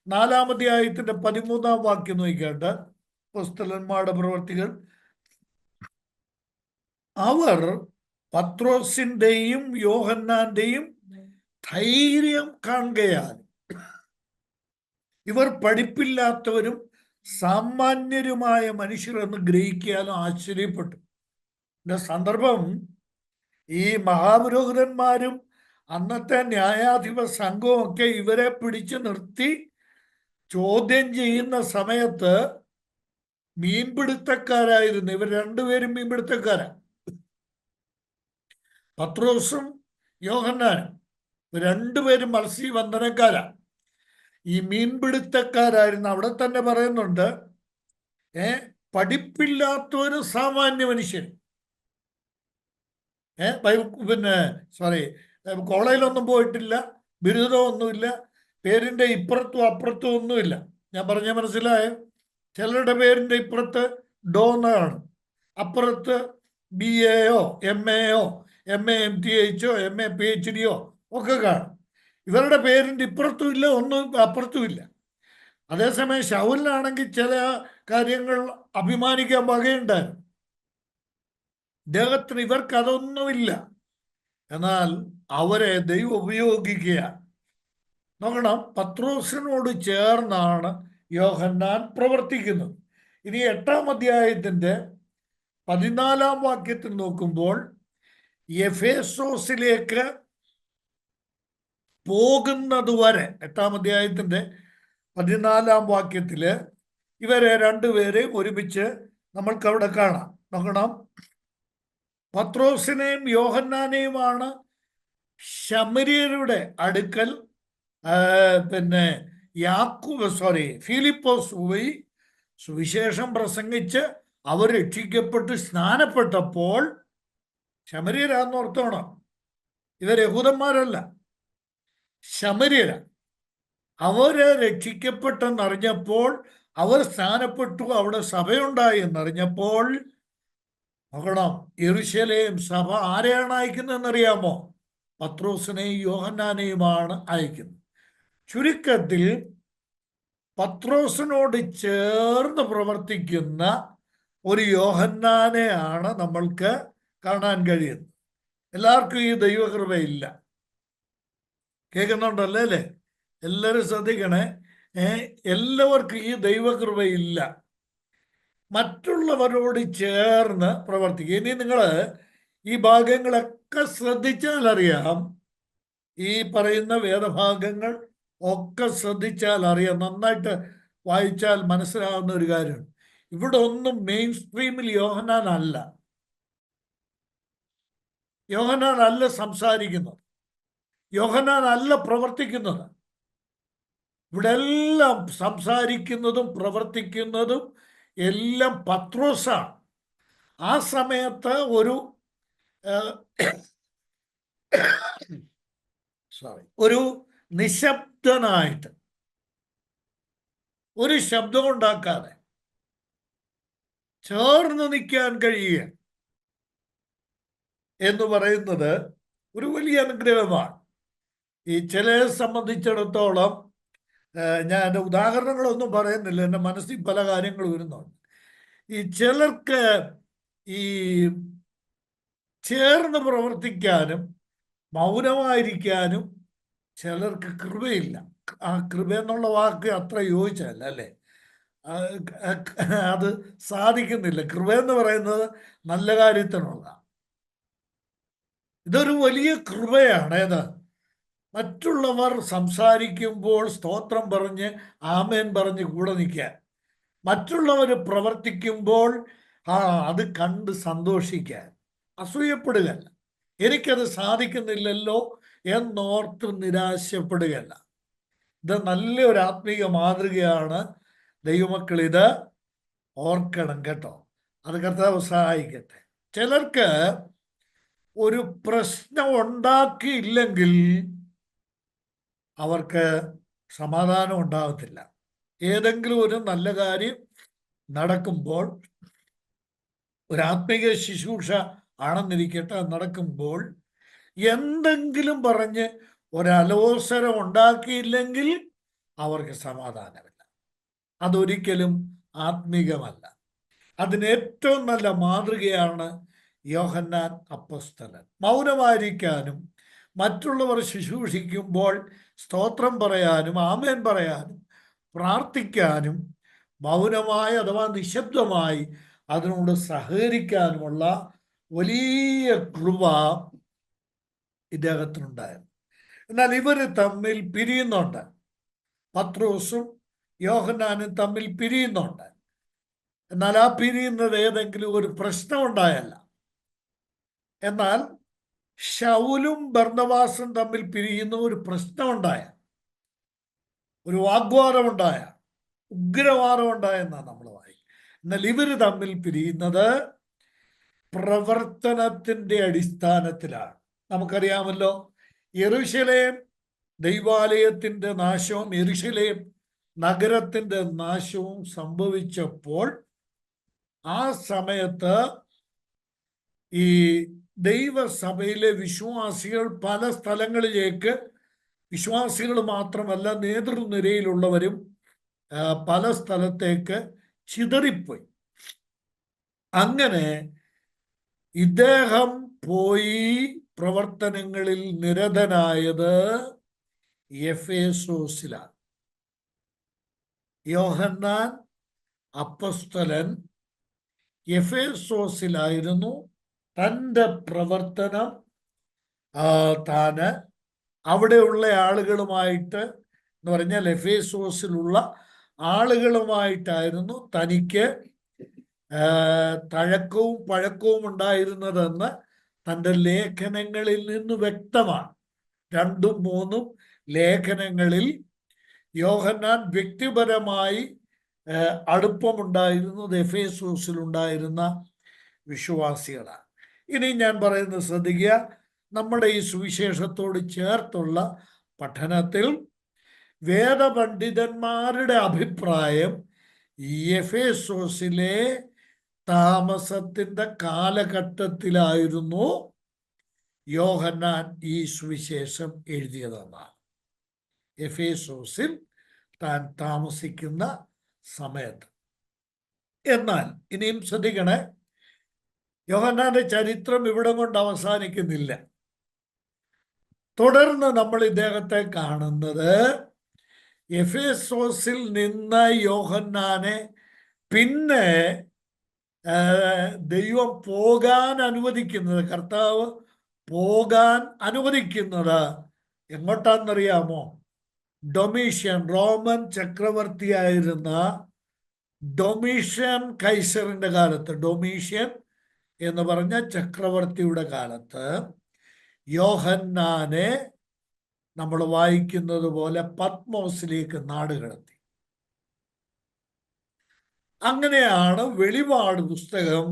4-ാം അധ്യായത്തിന്റെ 13-ാം വാക്യം നോക്കിയിട്ട്, അപ്പോസ്തലന്മാരുടെ പ്രവർത്തികൾ, അവർ പത്രോസിന്റെയും യോഹന്നാന്റെയും ധൈര്യം കാണുകയാൽ ഇവർ പഠിപ്പില്ലാത്തവരും സാമാന്യരുമായ മനുഷ്യരെന്ന് ഗ്രഹിക്കാനും ആശ്ചര്യപ്പെട്ടു. ഇതിന്റെ സന്ദർഭം, ഈ മഹാപുരോഹിതന്മാരും അന്നത്തെ ന്യായാധിപ സംഘവും ഒക്കെ ഇവരെ പിടിച്ചു നിർത്തി ചോദ്യം ചെയ്യുന്ന സമയത്ത് മീൻപിടുത്തക്കാരായിരുന്നു ഇവർ രണ്ടുപേരും. മീൻപിടുത്തക്കാരാണ്, പത്രോസും യോഹന്നാനും രണ്ടുപേരും മത്സ്യബന്ധനക്കാരാണ്. ഈ മീൻപിടുത്തക്കാരായിരുന്നു. അവിടെ തന്നെ പറയുന്നുണ്ട്, പഠിപ്പില്ലാത്തൊരു സാമാന്യ മനുഷ്യൻ. കോളേജിലൊന്നും പോയിട്ടില്ല, ബിരുദമൊന്നുമില്ല, പേരിന്റെ ഇപ്പുറത്തും അപ്പുറത്തും ഒന്നുമില്ല. ഞാൻ പറഞ്ഞ മനസ്സിലായോ? ചിലരുടെ പേരിന്റെ ഇപ്പുറത്ത് ഡോന്നാണ്, അപ്പുറത്ത് BA-യോ MA-യോ MA MTHോ MA PhD-യോ ഒക്കെ കാണും. ഇവരുടെ പേരിന്റെ ഇപ്പുറത്തും ഇല്ല, ഒന്നും അപ്പുറത്തും ഇല്ല. അതേസമയം ശൗലിനാണെങ്കിൽ ചില കാര്യങ്ങൾ അഭിമാനിക്കാൻ വകയുണ്ടായിരുന്നു. ഇദ്ദേഹത്തിന് ഇവർക്ക് അതൊന്നുമില്ല. എന്നാൽ അവരെ ദൈവം ഉപയോഗിക്കുകയാണ്. നോക്കണം, പത്രോസിനോട് ചേർന്നാണ് യോഹന്നാൻ പ്രവർത്തിക്കുന്നത്. ഇനി 8-ാം അധ്യായത്തിന്റെ 14-ാം വാക്യത്തിൽ നോക്കുമ്പോൾ, എഫേസോസിലേക്ക് പോകുന്നതുവരെ 8-ാം അധ്യായത്തിന്റെ 14-ാം വാക്യത്തില് ഇവരെ രണ്ടുപേരെയും ഒരുമിച്ച് നമ്മൾക്ക് അവിടെ കാണാം. നോക്കണം, പത്രോസിനെയും യോഹന്നാനെയുമാണ് ശമര്യരുടെ അടുക്കൽ പിന്നെ ഫിലിപ്പോസ് പോയി സുവിശേഷം പ്രസംഗിച്ച് അവർ രക്ഷിക്കപ്പെട്ട് സ്നാനപ്പെട്ടപ്പോൾ, ശമര്യരാന്ന് ഓർത്തോണം, ഇവർ യഹൂദന്മാരല്ല, ശമര്യരാ. അവര് രക്ഷിക്കപ്പെട്ടെന്നറിഞ്ഞപ്പോൾ, അവർ സ്നാനപ്പെട്ടു, അവിടെ സഭയുണ്ടായി എന്നറിഞ്ഞപ്പോൾ, നോക്കണം, യെരൂശലേം സഭ ആരെയാണ് അയക്കുന്നതെന്നറിയാമോ? പത്രോസിനെയും യോഹന്നാനെയുമാണ് അയക്കുന്നത്. ചുരുക്കത്തിൽ പത്രോസിനോട് ചേർന്ന് പ്രവർത്തിക്കുന്ന ഒരു യോഹന്നാനെയാണ് നമ്മൾക്ക് കാണാൻ കഴിയുന്നത്. എല്ലാവർക്കും ഈ ദൈവകൃപയില്ല. കേൾക്കുന്നുണ്ടല്ലേ അല്ലേ? എല്ലാവരും ശ്രദ്ധിക്കണേ. എല്ലാവർക്കും ഈ ദൈവകൃപയില്ല. മറ്റുള്ളവരോട് ചേർന്ന് പ്രവർത്തിക്കുക. ഇനി നിങ്ങൾ ഈ ഭാഗങ്ങളൊക്കെ ശ്രദ്ധിച്ചാൽ അറിയാം, ഈ പറയുന്ന വേദഭാഗങ്ങൾ ഒക്കെ ശ്രദ്ധിച്ചാൽ അറിയാം, നന്നായിട്ട് വായിച്ചാൽ മനസ്സിലാവുന്ന ഒരു കാര്യമാണ്. ഇവിടെ ഒന്നും മെയിൻ സ്ട്രീമിൽ യോഹന്നാൻ അല്ല സംസാരിക്കുന്നത്, യോഹന്നാൻ അല്ല പ്രവർത്തിക്കുന്നത്. ഇവിടെ എല്ലാം സംസാരിക്കുന്നതും പ്രവർത്തിക്കുന്നതും എല്ലാം പത്രോസാണ്. ആ സമയത്ത് ഒരു നിശബ്ദനായിട്ട്, ഒരു ശബ്ദം ഉണ്ടാക്കാതെ ചേർന്ന് നിൽക്കാൻ കഴിയുക എന്ന് പറയുന്നത് ഒരു വലിയ അനുഗ്രഹമാണ്. ഈ ചിലരെ സംബന്ധിച്ചിടത്തോളം, ഞാൻ എൻ്റെ ഉദാഹരണങ്ങളൊന്നും പറയുന്നില്ല, എൻ്റെ മനസ്സിൽ പല കാര്യങ്ങൾ വരുന്നുണ്ട്. ഈ ചിലർക്ക് ഈ ചേർന്ന് പ്രവർത്തിക്കാനും മൗനമായിരിക്കാനും ചിലർക്ക് കൃപയില്ല. ആ കൃപ എന്നുള്ള വാക്ക് അത്ര യോജിച്ചല്ല അല്ലേ? അത് സാധിക്കുന്നില്ല. കൃപ എന്ന് പറയുന്നത് നല്ല കാര്യത്തിനുള്ള, ഇതൊരു വലിയ കൃപയാണ്. ഏത്? മറ്റുള്ളവർ സംസാരിക്കുമ്പോൾ സ്തോത്രം പറഞ്ഞ് ആമേൻ പറഞ്ഞ് കൂടെ നിൽക്കാൻ, മറ്റുള്ളവർ പ്രവർത്തിക്കുമ്പോൾ അത് കണ്ട് സന്തോഷിക്കാൻ, അസൂയപ്പെടുകയല്ല, എനിക്കത് സാധിക്കുന്നില്ലല്ലോ എന്നോർത്ത് നിരാശപ്പെടുകയല്ല. ഇത് നല്ലൊരു ആത്മീയ മാതൃകയാണ്. ദൈവമക്കൾ ഇത് ഓർക്കണം കേട്ടോ. അത് കർത്താവ് സഹായിക്കട്ടെ. ചിലർക്ക് ഒരു പ്രശ്നം ഉണ്ടാക്കിയില്ലെങ്കിൽ അവർക്ക് സമാധാനം ഉണ്ടാകത്തില്ല. ഏതെങ്കിലും ഒരു നല്ല കാര്യം നടക്കുമ്പോൾ, ഒരു ആത്മീയ ശുശ്രൂഷ ആണെന്നിരിക്കട്ടെ, നടക്കുമ്പോൾ എന്തെങ്കിലും പറഞ്ഞ് ഒരലോസരം ഉണ്ടാക്കിയില്ലെങ്കിൽ അവർക്ക് സമാധാനമില്ല. അതൊരിക്കലും ആത്മീകമല്ല. അതിന് ഏറ്റവും നല്ല മാതൃകയാണ് യോഹന്നാൻ അപ്പോസ്തലൻ. മൗനമായിരിക്കാനും മറ്റുള്ളവർ ശുശ്രൂഷിക്കുമ്പോൾ സ്തോത്രം പറയാനും ആമേൻ പറയാനും പ്രാർത്ഥിക്കാനും മൗനമായി അഥവാ നിശബ്ദമായി അതിനോട് സഹകരിക്കാനുമുള്ള വലിയ കൃപ ഇദ്ദേഹത്തിനുണ്ടായിരുന്നു. എന്നാൽ ഇവർ തമ്മിൽ പിരിയുന്നുണ്ട്. പത്രോസും യോഹന്നാനും തമ്മിൽ പിരിയുന്നുണ്ട്. എന്നാൽ ആ പിരിയുന്നത് ഏതെങ്കിലും ഒരു പ്രശ്നം ഉണ്ടായല്ല. എന്നാൽ ശൗലും ബർന്നബാസും തമ്മിൽ പിരിയുന്ന ഒരു പ്രശ്നമുണ്ടായ, ഒരു വാഗ്വാദമുണ്ടായ, ഉഗ്രവാദമുണ്ടായെന്നാണ് നമ്മൾ വായിക്കുന്നത്. എന്നാൽ ഇവർ തമ്മിൽ പിരിയുന്നത് പ്രവർത്തനത്തിന്റെ അടിസ്ഥാനത്തിലാണ്. നമുക്കറിയാമല്ലോ, യെരൂശലേം ദൈവാലയത്തിന്റെ നാശവും യെരൂശലേം നഗരത്തിന്റെ നാശവും സംഭവിച്ചപ്പോൾ ആ സമയത്ത് ഈ ദൈവസഭയിലെ വിശ്വാസികൾ പല സ്ഥലങ്ങളിലേക്ക്, വിശ്വാസികൾ മാത്രമല്ല നേതൃനിരയിലുള്ളവരും പല സ്ഥലത്തേക്ക് ചിതറിപ്പോയി. അങ്ങനെ ഇദ്ദേഹം പോയി പ്രവർത്തനങ്ങളിൽ നിരതനായത് എഫേസോസിലാണ്. യോഹന്നാൻ അപ്പോസ്തലൻ എഫേസോസിലായിരുന്നു തൻ്റെ പ്രവർത്തനം. താന് അവിടെയുള്ള ആളുകളുമായിട്ട് എന്ന് പറഞ്ഞാൽ എഫേസോസിലുള്ള ആളുകളുമായിട്ടായിരുന്നു തനിക്ക് തഴക്കവും പഴക്കവും ഉണ്ടായിരുന്നതെന്ന് തൻ്റെ ലേഖനങ്ങളിൽ നിന്ന് വ്യക്തമാണ്. 2ഉം 3ഉം ലേഖനങ്ങളിൽ യോഹന്നാൻ വ്യക്തിപരമായി അടുപ്പമുണ്ടായിരുന്നത് എഫേസോസിലുണ്ടായിരുന്ന വിശ്വാസികളാണ്. ഇനി ഞാൻ പറയുന്നത് ശ്രദ്ധിക്കുക. നമ്മുടെ ഈ സുവിശേഷത്തോട് ചേർത്തുള്ള പഠനത്തിൽ വേദപണ്ഡിതന്മാരുടെ അഭിപ്രായം എഫേസോസിലെ താമസത്തിൻ്റെ കാലഘട്ടത്തിലായിരുന്നു യോഹന്നാൻ ഈ സുവിശേഷം എഴുതിയതെന്നാണ്. എഫേസോസിൽ താൻ താമസിക്കുന്ന സമയത്ത്. എന്നാൽ ഇനിയും ശ്രദ്ധിക്കണേ, യോഹന്നാന്റെ ചരിത്രം ഇവിടെ കൊണ്ട് അവസാനിക്കുന്നില്ല. തുടർന്ന് നമ്മൾ ഇദ്ദേഹത്തെ കാണുന്നത് എഫേസോസിൽ നിന്ന് യോഹന്നാനെ പിന്നെ ദൈവം പോകാൻ അനുവദിക്കുന്നത്, കർത്താവ് പോകാൻ അനുവദിക്കുന്നത് എങ്ങോട്ടാണെന്നറിയാമോ? ഡൊമീഷ്യൻ, റോമൻ ചക്രവർത്തിയായിരുന്ന ഡൊമീഷ്യൻ കൈസറിന്റെ കാലത്ത്, ഡൊമീഷ്യൻ എന്ന് പറഞ്ഞ ചക്രവർത്തിയുടെ കാലത്ത് യോഹന്നാനെ നമ്മൾ വായിക്കുന്നത് പോലെ പത്മോസിലേക്ക് നാടുകടത്തി. അങ്ങനെയാണ് വെളിപാട് പുസ്തകം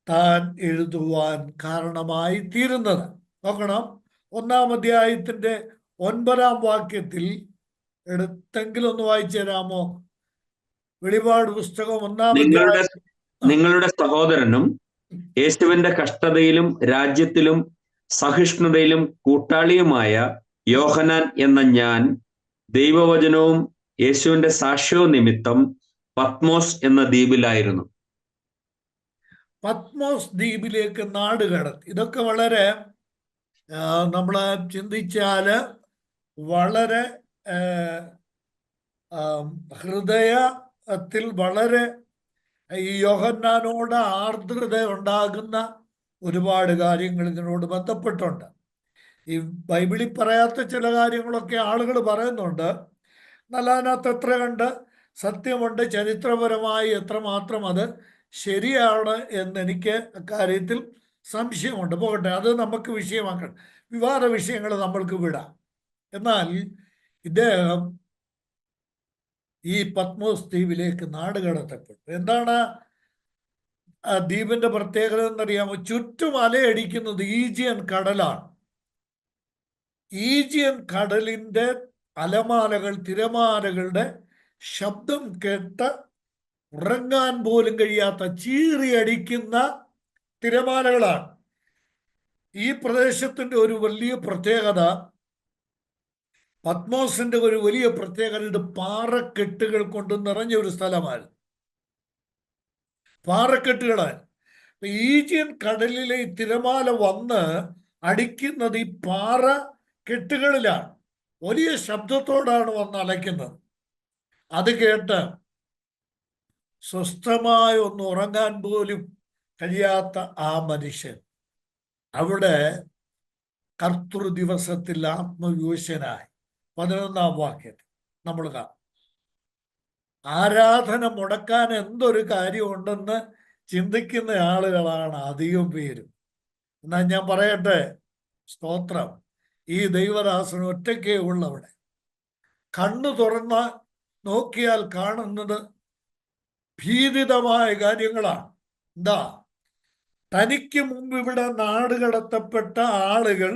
താൻ എഴുതുവാൻ കാരണമായി തീരുന്നത്. നോക്കണം, 1-ാം അധ്യായത്തിന്റെ 9-ാം വാക്യത്തിൽ എടുത്തെങ്കിലും ഒന്ന് വായിച്ചു തരാമോ? വെളിപാട് പുസ്തകം 1-ാം അധ്യായം. നിങ്ങളുടെ സഹോദരനും യേശുവിന്റെ കഷ്ടതയിലും രാജ്യത്തിലും സഹിഷ്ണുതയിലും കൂട്ടാളിയുമായ യോഹന്നാൻ എന്ന ഞാൻ ദൈവവചനവും യേശുവിന്റെ സാക്ഷ്യവും നിമിത്തം പത്മോസ് എന്ന ദ്വീപിലായിരുന്നു. പത്മോസ് ദ്വീപിലേക്ക് നാടുകടത്തി. ഇതൊക്കെ വളരെ നമ്മൾ ചിന്തിച്ചാല് വളരെ ഹൃദയത്തിൽ വളരെ ഈ യോഹന്നാനോട് ആർദ്രത ഉണ്ടാകുന്ന ഒരുപാട് കാര്യങ്ങൾ ഇതിനോട് ബന്ധപ്പെട്ടുണ്ട്. ഈ ബൈബിളിൽ പറയാത്ത ചില കാര്യങ്ങളൊക്കെ ആളുകൾ പറയുന്നുണ്ട്. എന്നാൽ അതിനകത്ത് എത്ര കണ്ട് സത്യമുണ്ട്, ചരിത്രപരമായി എത്രമാത്രം അത് ശരിയാണ് എന്നെനിക്ക് അക്കാര്യത്തിൽ സംശയമുണ്ട്. പോകട്ടെ, അത് നമുക്ക് വിഷയമാക്കണം. വിവാദ വിഷയങ്ങൾ നമ്മൾക്ക് വിടാം. എന്നാൽ ഇദ്ദേഹം ഈ പത്മോസ് ദ്വീപിലേക്ക് നാടുകടത്തപ്പെട്ടു. എന്താണ് ആ ദ്വീപിന്റെ പ്രത്യേകത എന്നറിയാമോ? ചുറ്റും അലയടിക്കുന്നത് ഈജിയൻ കടലാണ്. ഈജിയൻ കടലിന്റെ അലമാലകൾ, തിരമാലകളുടെ ശബ്ദം കേട്ട് ഉറങ്ങാൻ പോലും കഴിയാത്ത ചീറിയടിക്കുന്ന തിരമാലകളാണ്. ഈ പ്രദേശത്തിന്റെ ഒരു വലിയ പ്രത്യേകത, പത്മോസിന്റെ ഒരു വലിയ പ്രത്യേകത, ഇത് പാറക്കെട്ടുകൾ കൊണ്ട് നിറഞ്ഞ ഒരു സ്ഥലമായിരുന്നു. പാറക്കെട്ടുകളാണ്. ഈജിയൻ കടലിലെ ഈ തിരമാല വന്ന് അടിക്കുന്നത് ഈ പാറ കെട്ടുകളിലാണ്. വലിയ ശബ്ദത്തോടാണ് വന്ന് അലയ്ക്കുന്നത്. അത് കേട്ട് സ്വസ്ഥമായി ഒന്ന് ഉറങ്ങാൻ പോലും കഴിയാത്ത ആ മനുഷ്യൻ അവിടെ കർത്തൃ ദിവസത്തിൽ ആത്മവിവശനായി. 11-ാം വാക്യത്തിൽ നമ്മൾ കാണാം. ആരാധന മുടക്കാൻ എന്തൊരു കാര്യമുണ്ടെന്ന് ചിന്തിക്കുന്ന ആളുകളാണ് അധികം പേരും. എന്നാൽ ഞാൻ പറയട്ടെ, സ്തോത്രം, ഈ ദൈവദാസന് ഒറ്റയ്ക്കേ ഉള്ളവിടെ. കണ്ണു തുറന്ന നോക്കിയാൽ കാണുന്നത് ഭീതിതമായ കാര്യങ്ങളാണ്. എന്താ? തനിക്ക് മുമ്പ് ഇവിടെ നാടുകടത്തപ്പെട്ട ആളുകൾ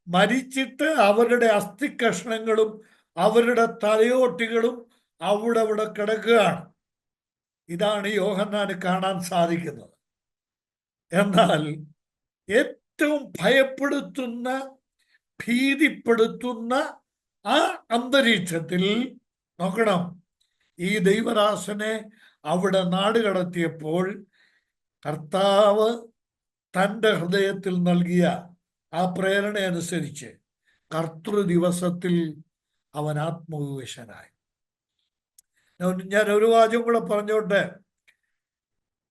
മരിച്ചിട്ട് അവരുടെ അസ്ഥികഷ്ണങ്ങളും അവരുടെ തലയോട്ടികളും അവിടെ കിടക്കുകയാണ്. ഇതാണ് യോഹന്നാന് കാണാൻ സാധിക്കുന്നത്. എന്നാൽ ഏറ്റവും ഭയപ്പെടുത്തുന്ന, ഭീതിപ്പെടുത്തുന്ന ആ അന്തരീക്ഷത്തിൽ നോക്കണം, ഈ ദൈവദാസനെ അവിടെ നാടുകടത്തിയപ്പോൾ കർത്താവ് തൻ്റെ ഹൃദയത്തിൽ നൽകിയ ആ പ്രേരണ അനുസരിച്ച് കർത്തൃ ദിവസത്തിൽ അവൻ ആത്മവിവശനായി. ഞാൻ ഒരു വാചകം കൂടെ പറഞ്ഞോട്ടെ.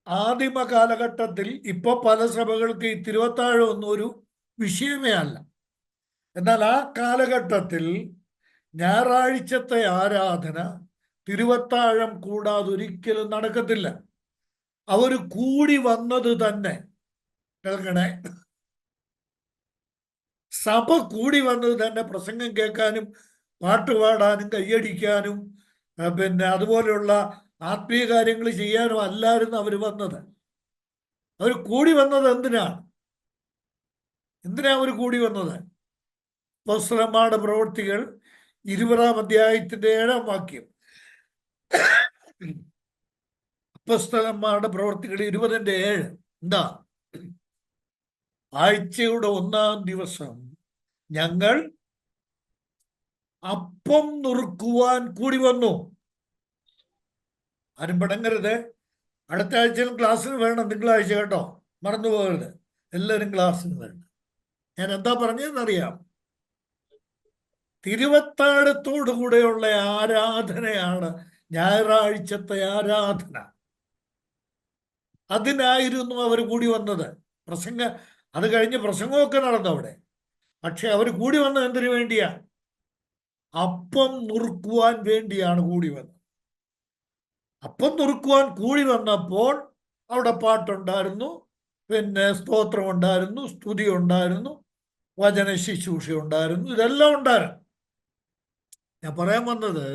ആദിമ കാലഘട്ടത്തിൽ, ഇപ്പൊ പല സഭകൾക്ക് ഈ തിരുവത്താഴം ഒന്നും ഒരു വിഷയമേ അല്ല. എന്നാൽ ആ കാലഘട്ടത്തിൽ ഞായറാഴ്ചത്തെ ആരാധന തിരുവത്താഴം കൂടാതെ ഒരിക്കലും നടക്കത്തില്ല. അവർ കൂടി വന്നത് തന്നെ കേൾക്കണേ, സഭ കൂടി വന്നത് തന്നെ പ്രസംഗം കേൾക്കാനും പാട്ട് പാടാനും കയ്യടിക്കാനും പിന്നെ അതുപോലെയുള്ള ആത്മീയ കാര്യങ്ങൾ ചെയ്യാനും അല്ലായിരുന്നു അവർ വന്നത്. അവർ കൂടി വന്നത് എന്തിനാണ് അവർ കൂടി വന്നത്? അപ്പോസ്തലന്മാരുടെ പ്രവൃത്തികൾ 20-ാം അധ്യായത്തിന്റെ 7-ാം വാക്യം. അപ്പോസ്തലന്മാരുടെ പ്രവൃത്തികൾ 20-ന്റെ-7 എന്താ? ആഴ്ചയുടെ 1-ാം ദിവസം ഞങ്ങൾ അപ്പം നുറുക്കുവാൻ കൂടി വന്നു. ആരും പടങ്ങരുത്. അടുത്ത ആഴ്ചയിൽ ക്ലാസ്സിന് വേണം, തിങ്കളാഴ്ച കേട്ടോ, മറന്നു പോകരുത്. എല്ലാവരും ക്ലാസ്സിന് വേണം. ഞാൻ എന്താ പറഞ്ഞതെന്നറിയാം? തിരുവത്താഴത്തോടുകൂടെയുള്ള ആരാധനയാണ് ഞായറാഴ്ചത്തെ ആരാധന. അതിനായിരുന്നു അവർ കൂടി വന്നത്. അത് കഴിഞ്ഞ് പ്രസംഗമൊക്കെ നടന്നു അവിടെ. പക്ഷെ അവർ കൂടി വന്നത് എന്തിനു വേണ്ടിയാ? അപ്പം നുറുക്കുവാൻ വേണ്ടിയാണ് കൂടി വന്നത്. അപ്പം നുറുക്കുവാൻ കൂടി വന്നപ്പോൾ അവിടെ പാട്ടുണ്ടായിരുന്നു, പിന്നെ സ്തോത്രം ഉണ്ടായിരുന്നു, സ്തുതി ഉണ്ടായിരുന്നു, വചന ശുശ്രൂഷ ഉണ്ടായിരുന്നു, ഇതെല്ലാം ഉണ്ടായിരുന്നു. ഞാൻ പറയാൻ വന്നത്,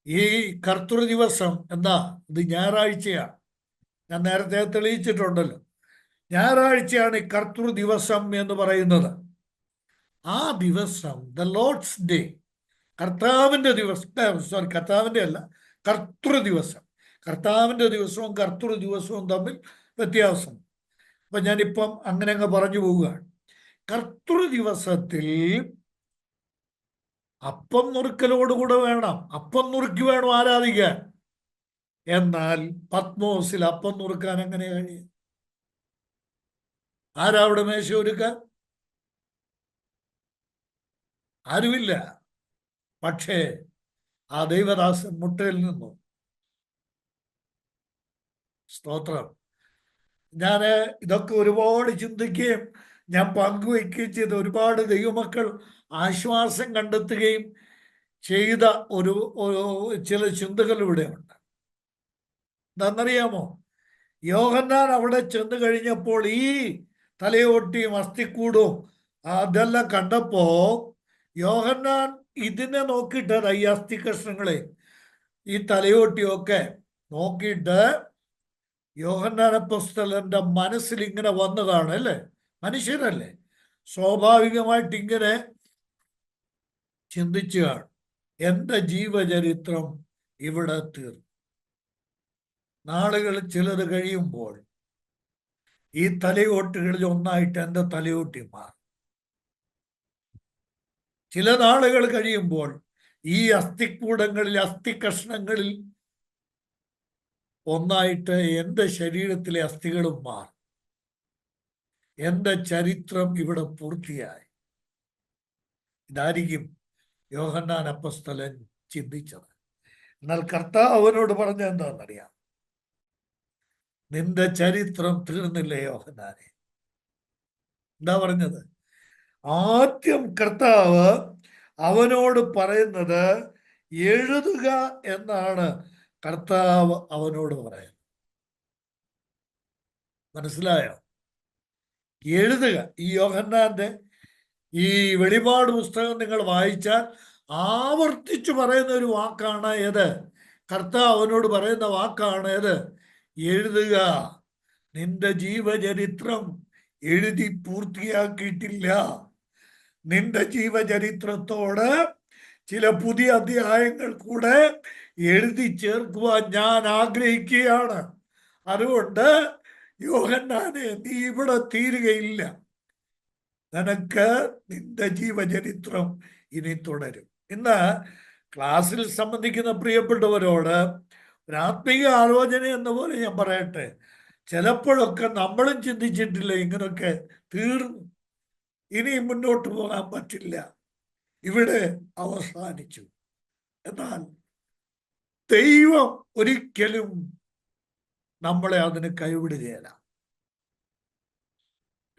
ഈ കർത്തൃ ദിവസം എന്താ? ഇത് ഞായറാഴ്ചയാണ്. ഞാൻ നേരത്തെ തെളിയിച്ചിട്ടുണ്ടല്ലോ, ഞായറാഴ്ചയാണ് ഈ കർത്തൃ ദിവസം എന്ന് പറയുന്നത്. ആ ദിവസം, ദ ലോർഡ്സ് ഡേ, കർത്താവിൻ്റെ ദിവസം, കർത്താവിൻ്റെ അല്ല, കർത്തൃ ദിവസം. കർത്താവിൻ്റെ ദിവസവും കർത്തൃ ദിവസവും തമ്മിൽ വ്യത്യാസം. അപ്പം ഞാനിപ്പം അങ്ങനെ അങ്ങ് പറഞ്ഞു പോവുകയാണ്. കർത്തൃ ദിവസത്തിൽ അപ്പം നുറുക്കലോടുകൂടെ വേണം, അപ്പം നുറുക്കി വേണം ആരാധിക്കാൻ. എന്നാൽ പത്മോസിൽ അപ്പം നുറുക്കാൻ എങ്ങനെ കഴിയും? ആരാ അവിടെ മേശ ഒരുക്കാൻ? ആരുമില്ല. പക്ഷേ ആ ദൈവദാസൻ മുട്ടയിൽ നിന്നു. സ്തോത്രം. ഞാൻ ഇതൊക്കെ ഒരുപാട് ചിന്തിക്കുകയും ഞാൻ പങ്കുവയ്ക്കുകയും ചെയ്ത ഒരുപാട് ദൈവമക്കൾ ആശ്വാസം കണ്ടെത്തുകയും ചെയ്ത ചില ചിന്തകൾ ഇവിടെയുണ്ട്. എന്താണെന്നറിയാമോ? യോഹന്നാൻ അവിടെ ചെന്ന് കഴിഞ്ഞപ്പോൾ ഈ തലയോട്ടിയും അസ്ഥിക്കൂടും അതെല്ലാം കണ്ടപ്പോ യോഹന്നാൻ ഇതിനെ നോക്കിയിട്ട്, ഈ അസ്ഥി കഷ്ണങ്ങളെ, ഈ തലയോട്ടിയൊക്കെ നോക്കിയിട്ട് യോഹന്നാൻ അപ്പോസ്തലന്റെ മനസ്സിൽ ഇങ്ങനെ വന്നതാണ്. അല്ലേ? മനുഷ്യരല്ലേ, സ്വാഭാവികമായിട്ട് ഇങ്ങനെ ചിന്തിച്ചാണ്, എൻ്റെ ജീവചരിത്രം ഇവിടെ തീർന്നു. നാളുകൾ ചിലത് കഴിയുമ്പോൾ ഈ തലയോട്ടുകളിൽ ഒന്നായിട്ട് എൻ്റെ തലയോട്ടി മാറും. ചില നാളുകൾ കഴിയുമ്പോൾ ഈ അസ്ഥിക്കൂടങ്ങളിൽ, അസ്ഥി കഷ്ണങ്ങളിൽ ഒന്നായിട്ട് എൻ്റെ ശരീരത്തിലെ അസ്ഥികളും മാറും. എൻ്റെ ചരിത്രം ഇവിടെ പൂർത്തിയായി. ഇതായിരിക്കും യോഹന്നാൻ അപ്പോസ്തലൻ ചിന്തിച്ചത്. എന്നാൽ കർത്താവ് അവനോട് പറഞ്ഞ എന്താണെന്നറിയാം? നിന്റെ ചരിത്രം തീർന്നില്ലേ യോഹന്നാനെ? എന്താ പറഞ്ഞത്? ആദ്യം കർത്താവ് അവനോട് പറയുന്നത് എഴുതുക എന്നാണ് കർത്താവ് അവനോട് പറയുന്നത്. മനസ്സിലായോ? എഴുതുക. ഈ യോഹന്നാന്റെ ഈ വെളിപാട് പുസ്തകം നിങ്ങൾ വായിച്ചാൽ ആവർത്തിച്ചു പറയുന്ന ഒരു വാക്കാണ് ഏത്? കർത്താവ് അവനോട് പറയുന്ന വാക്കാണ് ഏത്? എഴുതുക. നിന്റെ ജീവചരിത്രം എഴുതി പൂർത്തിയാക്കിയിട്ടില്ല. നിന്റെ ജീവചരിത്രത്തോട് ചില പുതിയ അധ്യായങ്ങൾ കൂടെ എഴുതി ചേർക്കുവാൻ ഞാൻ ആഗ്രഹിക്കുകയാണ്. അതുകൊണ്ട് യോഹന്നാനെ, നീ ഇവിടെ തീരുകയില്ല. നിനക്ക് നിന്റെ ജീവചരിത്രം ഇനി തുടരും. ഇന്ന് ക്ലാസ്സിൽ സംബന്ധിക്കുന്ന പ്രിയപ്പെട്ടവരോട് ഒരു ആത്മീയ ആലോചന എന്ന പോലെ ഞാൻ പറയട്ടെ, ചിലപ്പോഴൊക്കെ നമ്മളും ചിന്തിച്ചിട്ടില്ല, ഇങ്ങനൊക്കെ തീർന്നു, ഇനി മുന്നോട്ട് പോകാൻ പറ്റില്ല, ഇവിടെ അവസാനിച്ചു. എന്നാൽ ദൈവം ഒരിക്കലും നമ്മളെ അതിന് കൈവിടുകയില്ല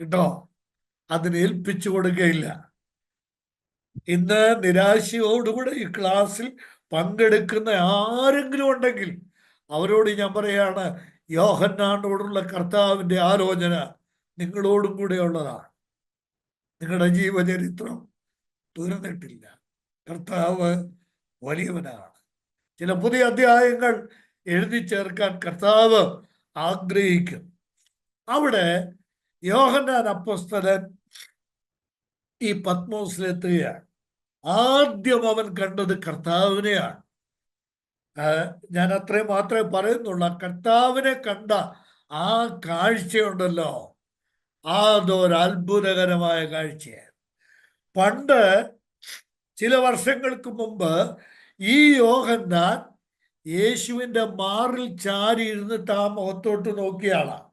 കേട്ടോ, അതിന് ഏൽപ്പിച്ചു കൊടുക്കുകയില്ല. ഇന്ന് നിരാശയോടുകൂടെ ഈ ക്ലാസ്സിൽ പങ്കെടുക്കുന്ന ആരെങ്കിലും ഉണ്ടെങ്കിൽ അവരോട് ഞാൻ പറയാണ്, യോഹന്നാനോടുള്ള കർത്താവിൻ്റെ ആലോചന നിങ്ങളോടും കൂടെ ഉള്ളതാണ്. നിങ്ങളുടെ ജീവചരിത്രം തുറന്നിട്ടില്ല. കർത്താവ് വലിയവനാണ്. ചില പുതിയ അധ്യായങ്ങൾ എഴുതി ചേർക്കാൻ കർത്താവ് ആഗ്രഹിക്കും. അവിടെ യോഹന്നാൻ അപ്പോസ്തലൻ ഈ പത്മോസിലെത്തുകയാണ്. ആദ്യം അവൻ കണ്ടത് കർത്താവിനെയാണ്. ഞാൻ അത്രയും മാത്രമേ പറയുന്നുള്ളൂ. കർത്താവിനെ കണ്ട ആ കാഴ്ചയുണ്ടല്ലോ, അതൊരു അത്ഭുതകരമായ കാഴ്ചയാണ്. പണ്ട് ചില വർഷങ്ങൾക്ക് മുമ്പ് ഈ യോഹന്നാൻ യേശുവിൻ്റെ മാറിൽ ചാരി ഇരുന്നിട്ട് ആ മുഖത്തോട്ട് നോക്കിയ ആളാണ്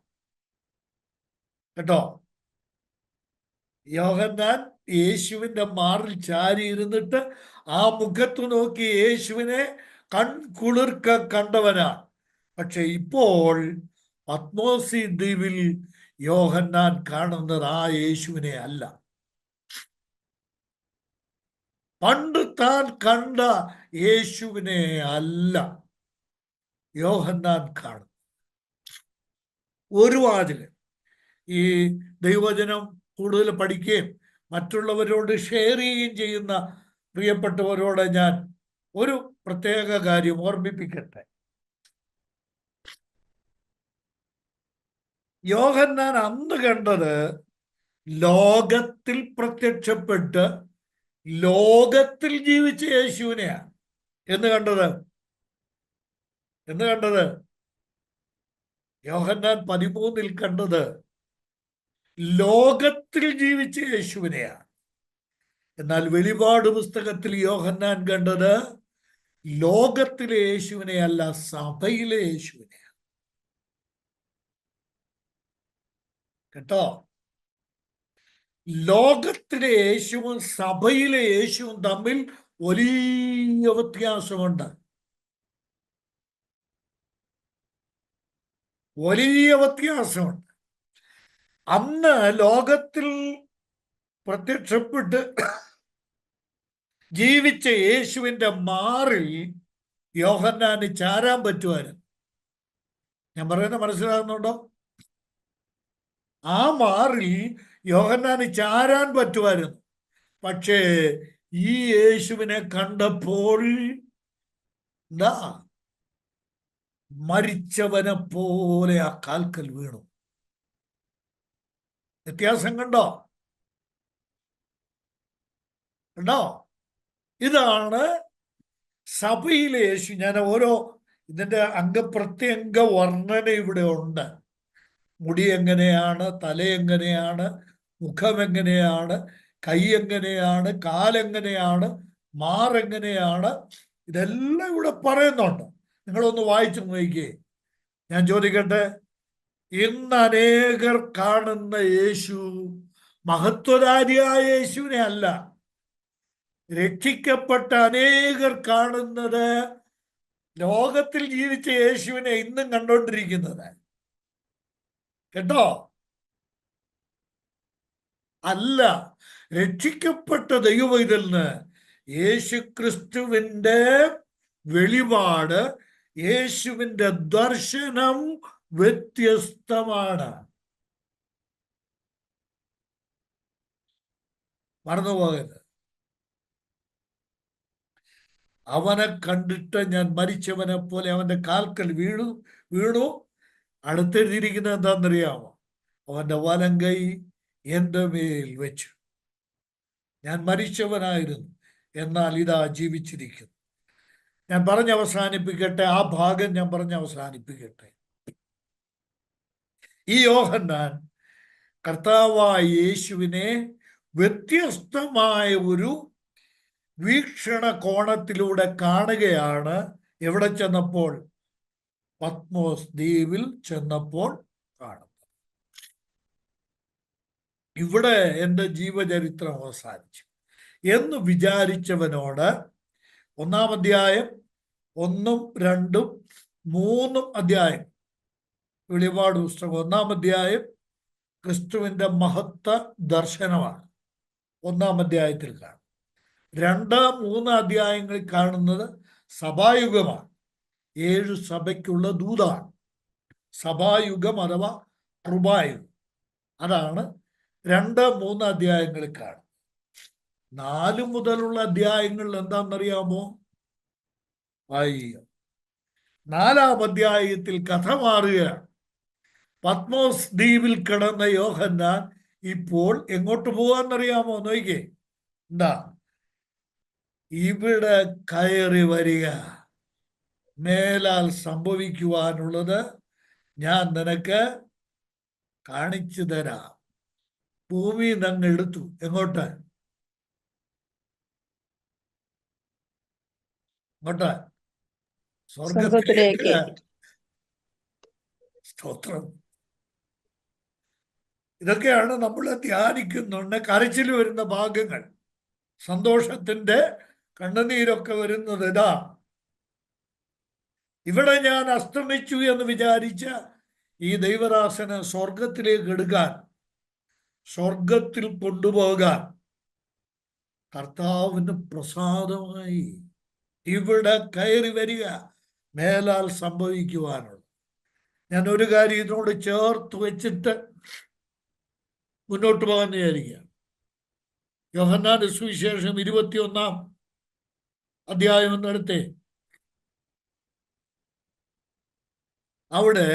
കേട്ടോ. യോഹന്നാൻ യേശുവിൻ്റെ മാറിൽ ചാരി ഇരുന്നിട്ട് ആ മുഖത്ത് നോക്കി യേശുവിനെ കൺകുളിർക്ക കണ്ടവനാണ്. പക്ഷെ ഇപ്പോൾ പത്മോസി ദ്വീപിൽ യോഹന്നാൻ കാണുന്നത് ആ യേശുവിനെ അല്ല. പണ്ട് താൻ കണ്ട യേശുവിനെ അല്ല യോഹന്നാൻ കാണും. ഒരു വാചകൻ ഈ ദൈവവചനം കൂടുതൽ പഠിക്കുകയും മറ്റുള്ളവരോട് ഷെയർ ചെയ്യുകയും ചെയ്യുന്ന പ്രിയപ്പെട്ടവരോട് ഞാൻ ഒരു പ്രത്യേക കാര്യം ഓർമ്മിപ്പിക്കട്ടെ. യോഹന്നാൻ അന്ന് കണ്ടത് ലോകത്തിൽ പ്രത്യക്ഷപ്പെട്ട് ലോകത്തിൽ ജീവിച്ച യേശുവിനെയാണ്. എന്ന് കണ്ടത് യോഹന്നാൻ 13 കണ്ടത് ലോകത്തിൽ ജീവിച്ച യേശുവിനെയാണ്. എന്നാൽ വെളിപാട് പുസ്തകത്തിൽ യോഹന്നാൻ കണ്ടത് ലോകത്തിലെ യേശുവിനെ അല്ല, സഭയിലെ യേശുവിനെയാണ്. കേട്ടോ, ലോകത്തിലെ യേശുവും സഭയിലെ യേശുവും തമ്മിൽ വലിയ വ്യത്യാസമുണ്ട്. വലിയ വ്യത്യാസമുണ്ട്. അന്ന് ലോകത്തിൽ പ്രത്യക്ഷപ്പെട്ട് ജീവിച്ച യേശുവിൻ്റെ മാറിൽ യോഹന്നാന് ചാരാൻ പറ്റുമായിരുന്നു. ഞാൻ പറയുന്നത് മനസ്സിലാകുന്നുണ്ടോ? ആ മാറിൽ യോഹന്നാന് ചാരാൻ പറ്റുമായിരുന്നു. പക്ഷേ ഈ യേശുവിനെ കണ്ടപ്പോൾ എന്താ, മരിച്ചവനെ പോലെ ആ കാൽക്കൽ വീണു. വ്യത്യാസം കണ്ടോ? ഇതാണ് സഭയിലെ യേശു. ഞാൻ ഓരോ ഇതിൻ്റെ അംഗപ്രത്യംഗ വർണ്ണന ഇവിടെ ഉണ്ട്. മുടി എങ്ങനെയാണ്, തല എങ്ങനെയാണ്, മുഖം എങ്ങനെയാണ്, കൈ എങ്ങനെയാണ്, കാലെങ്ങനെയാണ്, മാറെങ്ങനെയാണ്, ഇതെല്ലാം ഇവിടെ പറയുന്നുണ്ട്. നിങ്ങളൊന്ന് വായിച്ചു നോക്കിക്കേ. ഞാൻ ചോദിക്കട്ടെ, ഇന്ന് അനേകർ കാണുന്ന യേശു മഹത്വധാരിയായ യേശുവിനെ അല്ല. രക്ഷിക്കപ്പെട്ട അനേകർ കാണുന്നത് ലോകത്തിൽ ജീവിച്ച യേശുവിനെ ഇന്നും കണ്ടോണ്ടിരിക്കുന്നത് കേട്ടോ. അല്ല, രക്ഷിക്കപ്പെട്ട ദൈവവൈതലിന് യേശുക്രിസ്തുവിൻ്റെ വെളിപാട്, യേശുവിൻ്റെ ദർശനം വ്യത്യസ്തമാണ്. മറന്നുപോകരുത്. അവനെ കണ്ടിട്ട് ഞാൻ മരിച്ചവനെ പോലെ അവൻ്റെ കാൽക്കൽ വീണു. അടുത്തെഴുതിയിരിക്കുന്നത് എന്താണെന്നറിയാമോ? അവൻ്റെ വലം കൈ എൻ്റെ മേൽ വെച്ചു. ഞാൻ മരിച്ചവനായിരുന്നു, എന്നാൽ ഇതാ ജീവിച്ചിരിക്കുന്നു. ഞാൻ പറഞ്ഞ് അവസാനിപ്പിക്കട്ടെ. ആ ഭാഗം ഞാൻ പറഞ്ഞ് അവസാനിപ്പിക്കട്ടെ. ഈ യോഹന്നാൻ കർത്താവായ യേശുവിനെ വ്യത്യസ്തമായ ഒരു വീക്ഷണ കോണത്തിലൂടെ കാണുകയാണ്. എവിടെ ചെന്നപ്പോൾ? പത്മോസ് ദ്വീപിൽ ചെന്നപ്പോൾ കാണുന്നത്. ഇവിടെ എൻ്റെ ജീവചരിത്രം അവസാനിച്ചു എന്ന് വിചാരിച്ചവനോട് 1-ാം അധ്യായം 1, 2, 3 അധ്യായം വെളിപാട് പുസ്തകം 1-ാം അധ്യായം ക്രിസ്തുവിൻ്റെ മഹത്വ ദർശനമാണ്. 1-ാം അധ്യായത്തിൽ കാണും. 2, 3 അധ്യായങ്ങളിൽ കാണുന്നത് സഭായുഗമാണ്. 7 സഭയ്ക്കുള്ള ദൂതാണ്. സഭായുഗം അഥവാ കൃപായുഗം. അതാണ് 2, 3 അധ്യായങ്ങളിൽ കാണും. 4 മുതലുള്ള അധ്യായങ്ങളിൽ എന്താണെന്നറിയാമോ? അയ്യോ, 4-ാം അധ്യായത്തിൽ കഥ മാറുകയാണ്. പത്മോസ് ദ്വീപിൽ കിടന്ന യോഹന്നാൻ ഇപ്പോൾ എങ്ങോട്ട് പോവാന്നറിയാമോ? നോക്കിക്കേ, എന്താ? ഇവിടെ കയറി വരിക, മേലാൽ സംഭവിക്കുവാനുള്ളത് ഞാൻ നിനക്ക് കാണിച്ചു തരാം. ഭൂമി അങ്ങ് എടുത്തു. എങ്ങോട്ട്? എങ്ങോട്ട്? സ്വർഗത്തിലേക്ക്. സ്തോത്രം. ഇതൊക്കെയാണ് നമ്മൾ ധ്യാനിക്കുന്നുണ്ട്. കരച്ചിൽ വരുന്ന ഭാഗങ്ങൾ, സന്തോഷത്തിന്റെ കണ്ണുനീരൊക്കെ വരുന്നത് ഇതാ. ഇവിടെ ഞാൻ അസ്തമിച്ചു എന്ന് വിചാരിച്ച ഈ ദൈവദാസന് സ്വർഗത്തിലേക്ക് എടുക്കാൻ, സ്വർഗത്തിൽ കൊണ്ടുപോകാൻ കർത്താവിന് പ്രസാദമായി. ഇവിടെ കയറി വരിക, മേലാൽ സംഭവിക്കുവാനുള്ള. ഞാൻ ഒരു കാര്യം ഇതിനോട് ചേർത്ത് വെച്ചിട്ട് മുന്നോട്ട് പോകാൻ വിചാരിക്കുക. യോഹന്നാന്റെ സുവിശേഷം 21-ാം അധ്യായം എന്നെടുത്തേ. അവിടെ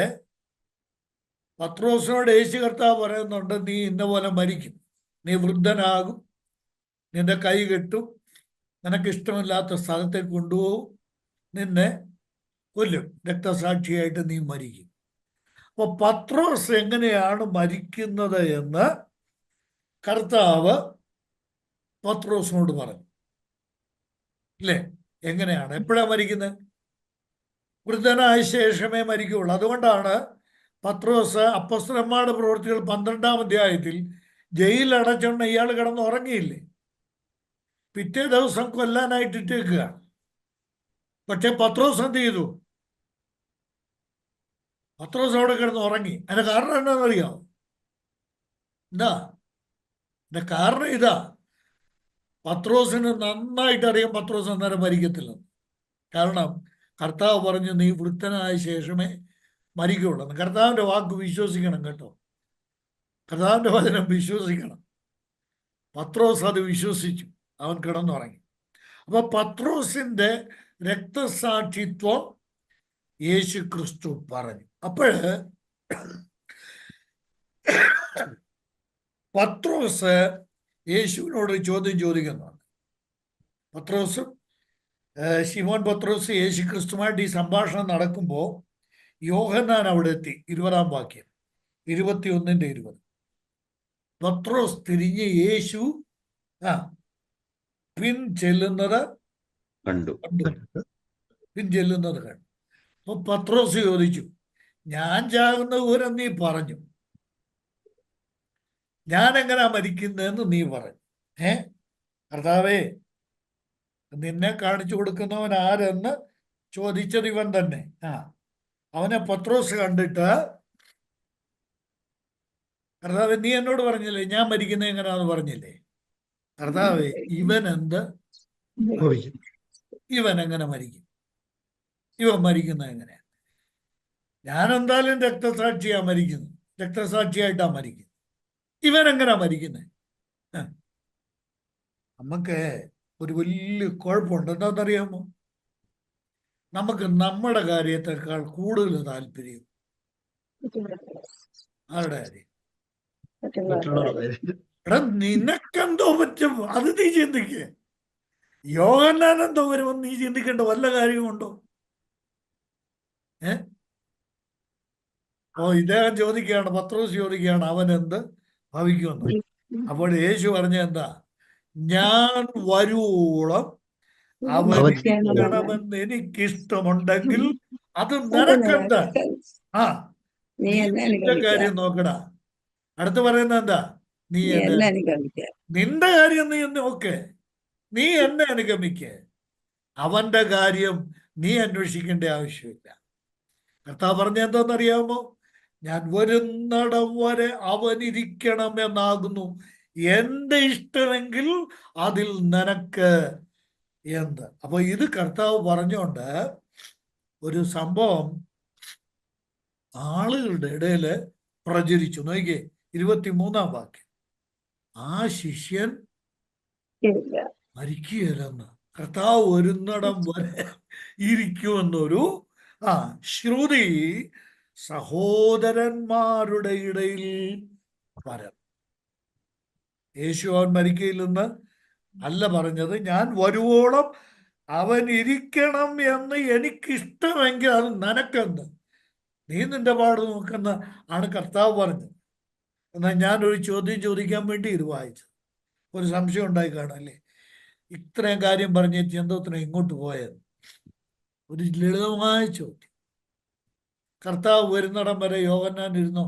പത്രോസിനോട് യേശു കർത്താവ് പറയുന്നുണ്ട്, നീ ഇന്ന പോലെ മരിക്കും, നീ വൃദ്ധനാകും, നിന്റെ കൈ കെട്ടും, നിനക്ക് ഇഷ്ടമില്ലാത്ത സ്ഥലത്തേക്ക് കൊണ്ടുപോകും, നിന്നെ കൊല്ലും, രക്തസാക്ഷിയായിട്ട് നീ മരിക്കും. അപ്പൊ പത്രോസ് എങ്ങനെയാണ് മരിക്കുന്നത് എന്ന് കർത്താവ് പത്രോസിനോട് പറഞ്ഞു. ഇല്ലേ? എങ്ങനെയാണ്, എപ്പോഴാണ് മരിക്കുന്നത്? വൃദ്ധനായ ശേഷമേ മരിക്കുകയുള്ളൂ. അതുകൊണ്ടാണ് പത്രോസ് അപ്പോസ്തലന്മാരുടെ പ്രവൃത്തികൾ 12-ാം അധ്യായത്തിൽ ജയിലടച്ചുകൊണ്ട് ഇയാൾ കിടന്ന് ഉറങ്ങിയില്ലേ? പിറ്റേ ദിവസം കൊല്ലാനായിട്ട് ഇട്ടേക്കുകയാണ്. പക്ഷെ പത്രോസ് എന്ത് ചെയ്തു? പത്രോസ് അവിടെ കിടന്ന് ഉറങ്ങി. അതിന്റെ കാരണം എന്താണെന്നറിയാമോ? എന്താ അതിന്റെ കാരണം? ഇതാ, പത്രോസിന് നന്നായിട്ട് അറിയാം പത്രോസ് അന്നേരം മരിക്കത്തില്ല. കാരണം കർത്താവ് പറഞ്ഞു, നീ വൃദ്ധനായ ശേഷമേ മരിക്കുകയുള്ളൂ. കർത്താവിന്റെ വാക്ക് വിശ്വസിക്കണം കേട്ടോ. കർത്താവിന്റെ വചനം വിശ്വസിക്കണം. പത്രോസ് അത് വിശ്വസിച്ചു, അവൻ കിടന്നുറങ്ങി. അപ്പൊ പത്രോസിന്റെ രക്തസാക്ഷിത്വം യേശു ക്രിസ്തു പറഞ്ഞു. അപ്പോഴ് പത്രോസ് യേശുവിനോട് ചോദ്യം ചോദിക്കുന്നുണ്ട്. പത്രോസും ശിമോൻ പത്രോസ് യേശു ക്രിസ്തുമായിട്ട് ഈ സംഭാഷണം നടക്കുമ്പോൾ യോഹന്നാൻ അവിടെ എത്തി. 20-ാം വാക്യം, 21-ന്റെ 20. പത്രോസ് തിരിഞ്ഞ് യേശു പിൻ ചെല്ലുന്നത് കണ്ടു. അപ്പൊ പത്രോസ് ചോദിച്ചു, ഞാൻ ചാകുന്ന വിവരം നീ പറഞ്ഞു, ഞാൻ എങ്ങനെയാ മരിക്കുന്നതെന്ന് നീ പറഞ്ഞു. കർത്താവേ, നിന്നെ കാണിച്ചു കൊടുക്കുന്നവൻ ആരെന്ന് ചോദിച്ചത് ഇവൻ തന്നെ. അവനെ പത്രോസ് കണ്ടിട്ട്, കർത്താവേ, നീ എന്നോട് പറഞ്ഞില്ലേ ഞാൻ മരിക്കുന്നത് എങ്ങനെയാന്ന് പറഞ്ഞില്ലേ? കർത്താവേ, ഇവൻ എങ്ങനെ മരിക്കും? ഇവൻ മരിക്കുന്നത് എങ്ങനെയാ? ഞാൻ എന്തായാലും രക്തസാക്ഷിയായിട്ടാ മരിക്കുന്നത്. ഇവൻ എങ്ങനെയാ മരിക്കുന്നത്? നമുക്ക് ഒരു വലിയ കുഴപ്പമുണ്ട്. എന്താണെന്നറിയാമോ? നമുക്ക് നമ്മുടെ കാര്യത്തെക്കാൾ കൂടുതൽ താല്പര്യം ആരുടെ കാര്യം? എടാ, നിനക്കെന്തോ പറ്റും അത് നീ ചിന്തിക്കേ. യോഹന്നാൻ എന്തോ വരുമെന്ന് നീ ചിന്തിക്കേണ്ട വല്ല കാര്യമുണ്ടോ? ഇദ്ദേഹം ചോദിക്കുകയാണ്, പത്രോസ് ചോദിക്കുകയാണ്, അവൻ എന്ത് ഭവിക്കുമെന്ന്. അപ്പോൾ യേശു പറഞ്ഞ എന്താ? ഞാൻ വരുവോളം അവനിക്കണമെന്ന് എനിക്കിഷ്ടമുണ്ടെങ്കിൽ അത് നിനക്കെന്താ? നിന്റെ കാര്യം നോക്കടാ. അടുത്ത് പറയുന്നത് എന്താ? നിന്റെ കാര്യം നീ നോക്ക്, നീ എന്നെ അനുഗമിക്ക്. അവന്റെ കാര്യം നീ അന്വേഷിക്കേണ്ട ആവശ്യമില്ല. കർത്താവ് പറഞ്ഞ എന്താണെന്നറിയാമോ? ഞാൻ വരുന്നിടം വരെ അവനിരിക്കണമെന്നാകുന്നു എന്റെ ഇഷ്ടമെങ്കിൽ അതിൽ നിനക്ക് എന്ത്. അപ്പൊ ഇത് കർത്താവ് പറഞ്ഞോണ്ട് ഒരു സംഭവം ആളുകളുടെ ഇടയിൽ പ്രചരിച്ചു. നോക്കിയേ, 23-ാം വാക്യം. ആ ശിഷ്യൻ ഇല്ല. മരിക്കുകയില്ലെന്ന്. കർത്താവ് വരുന്നിടം വരെ ഇരിക്കുമെന്നൊരു ശ്രുതി സഹോദരന്മാരുടെ ഇടയിൽ പരം. യേശു അവൻ മരിക്കയില്ലെന്ന് അല്ല പറഞ്ഞത്, ഞാൻ വരുവോളം അവൻ ഇരിക്കണം എന്ന് എനിക്കിഷ്ടമെങ്കിൽ അത് നിനക്കെന്ന്, നീ നിന്റെ പാട് നോക്കുന്ന ആണ് കർത്താവ് പറഞ്ഞത്. എന്നാൽ ഞാനൊരു ചോദ്യം ചോദിക്കാൻ വേണ്ടി ഇത് വായിച്ചത്. ഒരു സംശയം ഉണ്ടായി കാണല്ലേ, ഇത്രയും കാര്യം പറഞ്ഞിട്ട് എന്തോത്തിനാ ഇങ്ങോട്ട് പോയത്? ഒരു ലളിതമായ ചോദ്യം. കർത്താവ് വരുന്നിടം വരെ യോഹന്നാൻ ഇരുന്നോ?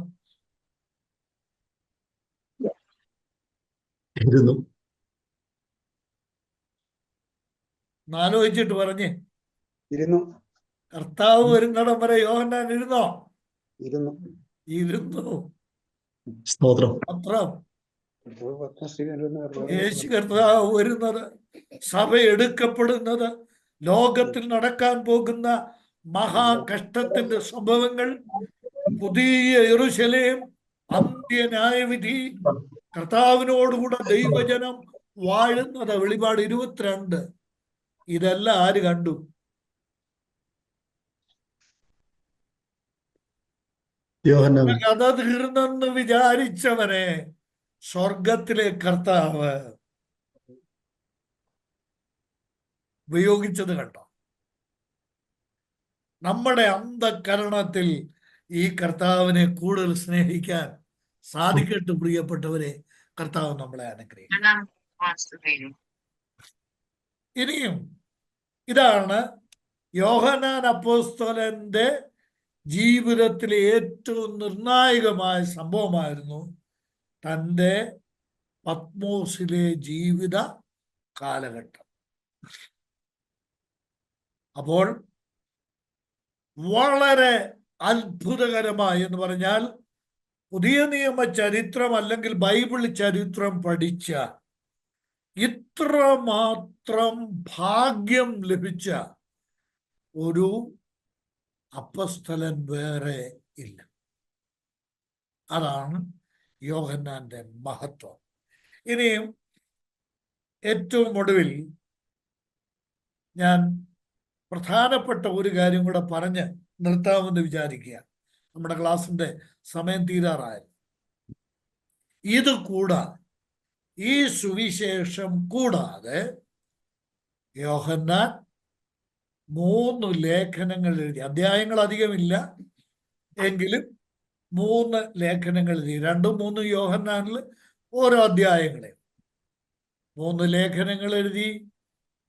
ആലോചിച്ചിട്ട് പറഞ്ഞേ. ഇരുന്നു. കർത്താവ് വരുന്നിടം വരെ യോഹന്നാൻ ഇരുന്നോ? ഇരുന്നു. ഇരുന്നു. സ്തോത്രം. അത്രം. യേശു കർത്താവ് വരുന്നത്, സഭ എടുക്കപ്പെടുന്നത്, ലോകത്തിൽ നടക്കാൻ പോകുന്ന മഹാകഷ്ടത്തിന്റെ സംഭവങ്ങൾ, പുതിയ യെരൂശലേം, അന്ത്യന്യായവിധി, കർത്താവിനോടുകൂടെ ദൈവജനം വാഴുന്നത്, വെളിപാട് 22. ഇതെല്ലാം ആര് കണ്ടു? കഥ തീർന്നെന്ന് വിചാരിച്ചവനെ സ്വർഗത്തിലെ കർത്താവ് ഉപയോഗിച്ചത് കണ്ടോ? നമ്മുടെ അന്ധകരണത്തിൽ ഈ കർത്താവിനെ കൂടുതൽ സ്നേഹിക്കാൻ സാധിക്കട്ടെ. പ്രിയപ്പെട്ടവരെ, കർത്താവ് നമ്മളെ അനുഗ്രഹിക്കും. ഇനിയും ഇതാണ് യോഹന്നാൻ അപ്പോസ്തലന്റെ ജീവിതത്തിലെ ഏറ്റവും നിർണായകമായ സംഭവമായിരുന്നു തൻ്റെ പത്മോസിലെ ജീവിത കാലഘട്ടം. അപ്പോൾ വളരെ അത്ഭുതകരമായി എന്ന് പറഞ്ഞാൽ, പുതിയ നിയമ ചരിത്രം അല്ലെങ്കിൽ ബൈബിൾ ചരിത്രം പഠിച്ച ഇത്രമാത്രം ഭാഗ്യം ലഭിച്ച ഒരു അപ്പസ്തലൻ വേറെ ഇല്ല. അതാണ് യോഹന്നാന്റെ മഹത്വം. ഇനിയും ഏറ്റവും ഒടുവിൽ ഞാൻ പ്രധാനപ്പെട്ട ഒരു കാര്യം കൂടെ പറഞ്ഞ് നിർത്താമെന്ന് വിചാരിക്കുക. നമ്മുടെ ക്ലാസ്സിന്റെ സമയം തീരാറായി. ഇത് കൂടാതെ, ഈ സുവിശേഷം കൂടാതെ യോഹന്നാൻ 3 ലേഖനങ്ങൾ എഴുതി. അധ്യായങ്ങൾ അധികമില്ല എങ്കിലും 3 ലേഖനങ്ങൾ എഴുതി. 2ഉം 3ഉം യോഹന്നാനിൽ ഓരോ അധ്യായങ്ങളെ 3 ലേഖനങ്ങൾ എഴുതി.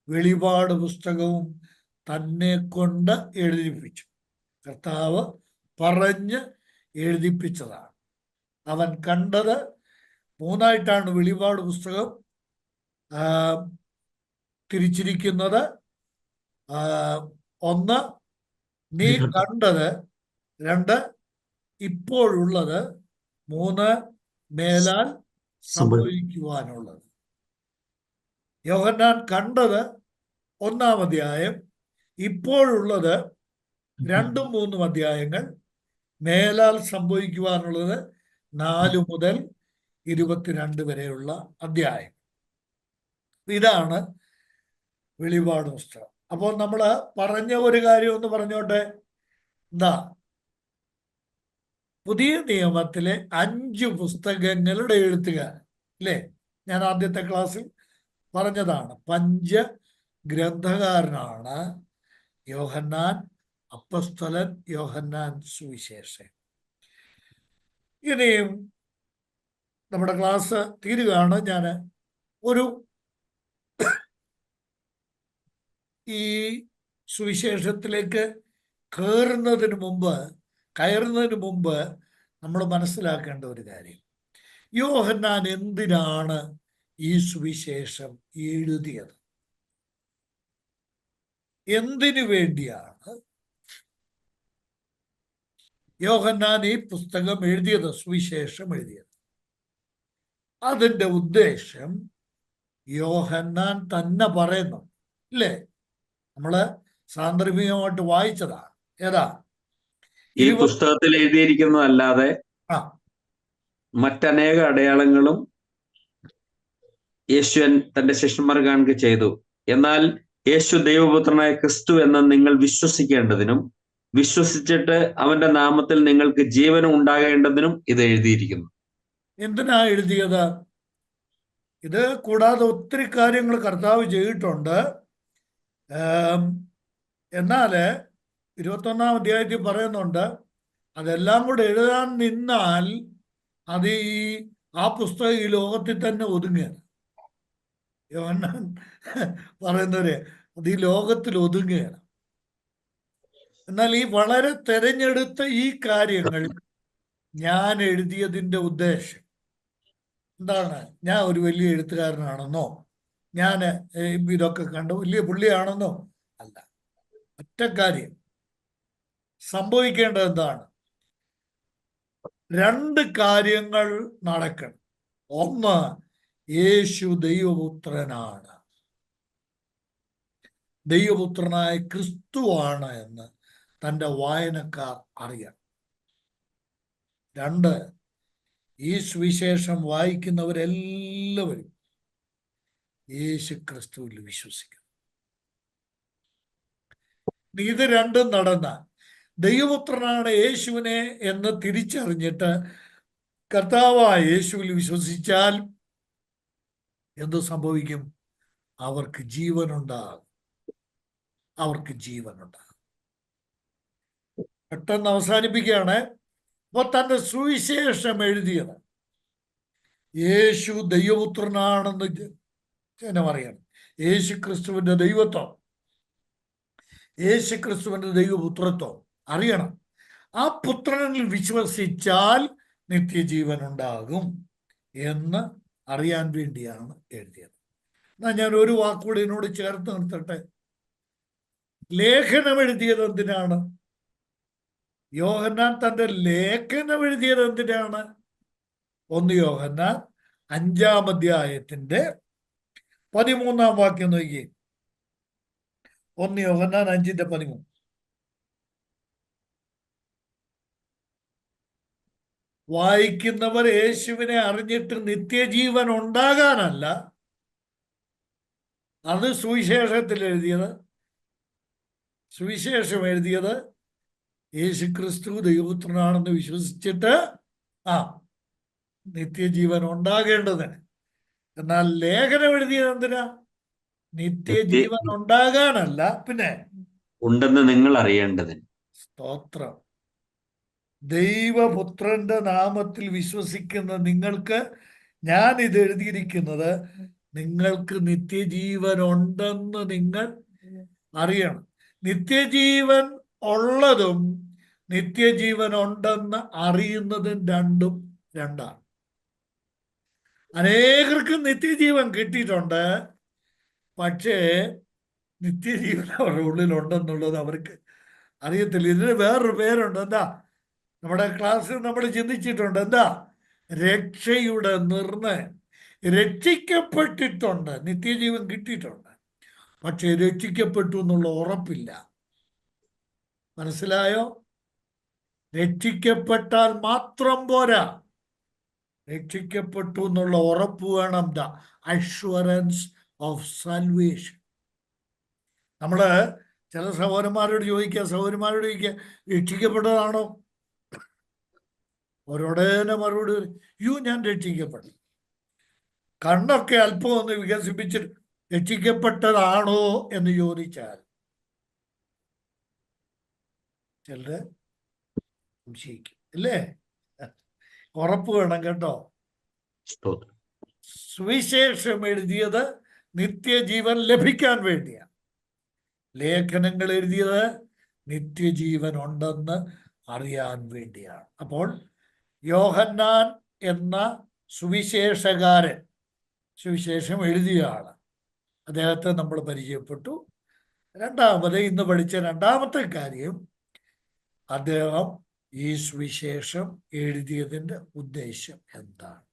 വെളിപാട് പുസ്തകവും തന്നെ കൊണ്ട് എഴുതിപ്പിച്ചു. കർത്താവ് പറഞ്ഞ് എഴുതിപ്പിച്ചതാണ്. അവൻ കണ്ടത് 3ആയിട്ടാണ് വെളിപാട് പുസ്തകം തിരിച്ചിരിക്കുന്നത്. 1 നീ കണ്ടത്, 2 ഇപ്പോഴുള്ളത്, 3 മേലാൽ സംഭവിക്കുവാനുള്ളത്. യോഹന്നാൻ കണ്ടത് 1-ാം അധ്യായം, ഇപ്പോഴുള്ളത് 2ഉം 3ഉം അധ്യായങ്ങൾ, മേലാൽ സംഭവിക്കുവാനുള്ളത് 4 മുതൽ 22 വരെയുള്ള അധ്യായം. ഇതാണ് വെളിപാട് പുസ്തകം. അപ്പോൾ നമ്മൾ പറഞ്ഞ ഒരു കാര്യം ഒന്ന് പറഞ്ഞോട്ടെ. എന്താ? പുതിയ നിയമത്തിലെ 5 പുസ്തകങ്ങളുടെ എഴുത്തുകാരൻ അല്ലേ? ഞാൻ ആദ്യത്തെ ക്ലാസ്സിൽ പറഞ്ഞതാണ്. പഞ്ചഗ്രന്ഥകാരനാണ് യോഹന്നാൻ അപ്പസ്തലൻ, യോഹന്നാൻ സുവിശേഷൻ. ഇനിയും നമ്മുടെ ക്ലാസ് തീരുകയാണ്. ഞാൻ ഈ സുവിശേഷത്തിലേക്ക് കയറുന്നതിന് മുമ്പ് നമ്മൾ മനസ്സിലാക്കേണ്ട ഒരു കാര്യം, യോഹന്നാൻ എന്തിനാണ് ഈ സുവിശേഷം എഴുതിയത്? എന്തിനു വേണ്ടിയാണ് യോഹന്നാൻ ഈ പുസ്തകം എഴുതിയത്, സുവിശേഷം എഴുതിയത്? അതിൻ്റെ ഉദ്ദേശം യോഹന്നാൻ തന്നെ പറയുന്നു അല്ലേ? നമ്മള് സാന്ദർഭികമായിട്ട് വായിച്ചതാണ്. ഏതാ? ഈ പുസ്തകത്തിൽ എഴുതിയിരിക്കുന്നതല്ലാതെ മറ്റനേക അടയാളങ്ങളും യേശുവൻ തന്റെ ശിഷ്യന്മാർക്ക് കാണിക്കുക ചെയ്തു. എന്നാൽ യേശു ദൈവപുത്രനായ ക്രിസ്തു എന്ന് നിങ്ങൾ വിശ്വസിക്കേണ്ടതിനും വിശ്വസിച്ചിട്ട് അവന്റെ നാമത്തിൽ നിങ്ങൾക്ക് ജീവനും ഉണ്ടാകേണ്ടതിനും ഇത് എഴുതിയിരിക്കുന്നു. എന്തിനാ എഴുതിയത്? ഇത് കൂടാതെ ഒത്തിരി കാര്യങ്ങൾ കർത്താവ് ചെയ്തിട്ടുണ്ട്. എന്നാല് 21-ാം അധ്യായത്തിൽ പറയുന്നുണ്ട്, അതെല്ലാം കൂടെ എഴുതാൻ നിന്നാൽ അത് ആ പുസ്തകം ഈ ലോകത്തിൽ തന്നെ ഒതുങ്ങുകയാണ്. യോഹന്നാൻ പറയുന്നവരെ അത് ഈ ലോകത്തിൽ ഒതുങ്ങുകയാണ്. എന്നാൽ ഈ വളരെ തെരഞ്ഞെടുത്ത ഈ കാര്യങ്ങൾ ഞാൻ എഴുതിയതിൻ്റെ ഉദ്ദേശം എന്താണ്? ഞാൻ ഒരു വലിയ എഴുത്തുകാരനാണെന്നോ, ഞാൻ ഇതൊക്കെ കണ്ട് വലിയ പുള്ളിയാണെന്നോ അല്ല. ഒറ്റ കാര്യം സംഭവിക്കേണ്ടത് എന്താണ്? 2 കാര്യങ്ങൾ നടക്കണം. ഒന്ന്, യേശു ദൈവപുത്രനാണ്, ദൈവപുത്രനായ ക്രിസ്തുവാണ് എന്ന് തൻ്റെ വായനക്കാർ അറിയണം. 2, ഈ സുവിശേഷം വായിക്കുന്നവരെല്ലാവരും യേശു ക്രിസ്തുവിൽ വിശ്വസിക്കണം. ഇത് രണ്ടും നടന്ന ദൈവപുത്രനാണ് യേശുവിനെ എന്ന് തിരിച്ചറിഞ്ഞിട്ട് കർത്താവായ യേശുവിൽ വിശ്വസിച്ചാൽ എന്ത് സംഭവിക്കും? അവർക്ക് ജീവനുണ്ടാകും. അവർക്ക് ജീവനുണ്ടാകും. പെട്ടെന്ന് അവസാനിപ്പിക്കുകയാണ്. അപ്പൊ തന്റെ സുവിശേഷം എഴുതിയത് യേശു ദൈവപുത്രനാണെന്ന് ജനം അറിയണം. യേശു ക്രിസ്തുവിന്റെ ദൈവത്വം, യേശു ക്രിസ്തുവിന്റെ ദൈവപുത്രത്വം അറിയണം. ആ പുത്രനിൽ വിശ്വസിച്ചാൽ നിത്യജീവൻ ഉണ്ടാകും എന്ന് അറിയാൻ വേണ്ടിയാണ് എഴുതിയത്. എന്നാൽ ഞാൻ ഒരു വാക്കുകൂടി എന്നോട് ചേർത്ത് നിർത്തട്ടെ. ലേഖനം എഴുതിയത് എന്തിനാണ്? യോഹന്നാൻ തന്റെ ലേഖനം എഴുതിയത് എന്തിനാണ്? 1 യോഹന്നാൻ 5-ാം അധ്യായത്തിന്റെ 13-ാം വാക്യം നോക്കി. 1 യോഹന്നാൻ 5:13. വായിക്കുന്നവർ യേശുവിനെ അറിഞ്ഞിട്ട് നിത്യജീവൻ ഉണ്ടാകാനല്ല, അത് സുവിശേഷത്തിൽ എഴുതിയത്. സുവിശേഷം എഴുതിയത് യേശു ക്രിസ്തു ദൈവപുത്രനാണെന്ന് വിശ്വസിച്ചിട്ട് നിത്യജീവൻ ഉണ്ടാകേണ്ടതിന്. എന്നാൽ ലേഖനം എഴുതിയത് എന്തിനാ? നിത്യജീവൻ ഉണ്ടാകാനല്ല, പിന്നെ ഉണ്ടെന്ന് നിങ്ങൾ അറിയേണ്ടതിന്. സ്തോത്രം. ദൈവപുത്രന്റെ നാമത്തിൽ വിശ്വസിക്കുന്ന നിങ്ങൾക്ക് ഞാൻ ഇത് എഴുതിയിരിക്കുന്നത് നിങ്ങൾക്ക് നിത്യജീവൻ ഉണ്ടെന്ന് നിങ്ങൾ അറിയണം. നിത്യജീവൻ ഉള്ളതും നിത്യജീവൻ ഉണ്ടെന്ന് അറിയുന്നതും രണ്ടാണ്. അനേകർക്ക് നിത്യജീവൻ കിട്ടിയിട്ടുണ്ട്, പക്ഷേ നിത്യജീവൻ അവരുടെ ഉള്ളിലുണ്ടെന്നുള്ളത് അവർക്ക് അറിയത്തില്ല. ഇതിന് വേറൊരു പേരുണ്ട്. എന്താ? നമ്മുടെ ക്ലാസ്സിൽ നമ്മൾ ചിന്തിച്ചിട്ടുണ്ട്. എന്താ? രക്ഷയുടെ നിർണയം. രക്ഷിക്കപ്പെട്ടിട്ടുണ്ട്, നിത്യജീവൻ കിട്ടിയിട്ടുണ്ട്, പക്ഷെ രക്ഷിക്കപ്പെട്ടു എന്നുള്ള ഉറപ്പില്ല. മനസ്സിലായോ? രക്ഷിക്കപ്പെട്ടാൽ മാത്രം പോരാ, രക്ഷിക്കപ്പെട്ടു എന്നുള്ള ഉറപ്പ് വേണം. The assurance of salvation. നമ്മള് ചില സഹോദരന്മാരോട് ചോദിക്കുക, രക്ഷിക്കപ്പെട്ടതാണോ? അവരോടേനെ മറുപടി, ഞാൻ രക്ഷിക്കപ്പെട്ടു. കണ്ണൊക്കെ അല്പം ഒന്ന് വികസിപ്പിച്ചിട്ട് രക്ഷിക്കപ്പെട്ടതാണോ എന്ന് ചോദിച്ചാൽ ചിലര് സംശയിക്കും, അല്ലേ? ഉറപ്പ് വേണം കേട്ടോ. സുവിശേഷം എഴുതിയത് നിത്യജീവൻ ലഭിക്കാൻ വേണ്ടിയാണ്. ലേഖനങ്ങൾ എഴുതിയത് നിത്യജീവൻ ഉണ്ടെന്ന് അറിയാൻ വേണ്ടിയാണ്. അപ്പോൾ യോഹന്നാൻ എന്ന സുവിശേഷകാരൻ, സുവിശേഷം എഴുതിയാണ്, അദ്ദേഹത്തെ നമ്മൾ പരിചയപ്പെട്ടു. രണ്ടാമത് ഇന്ന് പഠിച്ച രണ്ടാമത്തെ കാര്യം, അദ്ദേഹം ഈ സുവിശേഷം എഴുതിയതിൻ്റെ ഉദ്ദേശം എന്താണ്?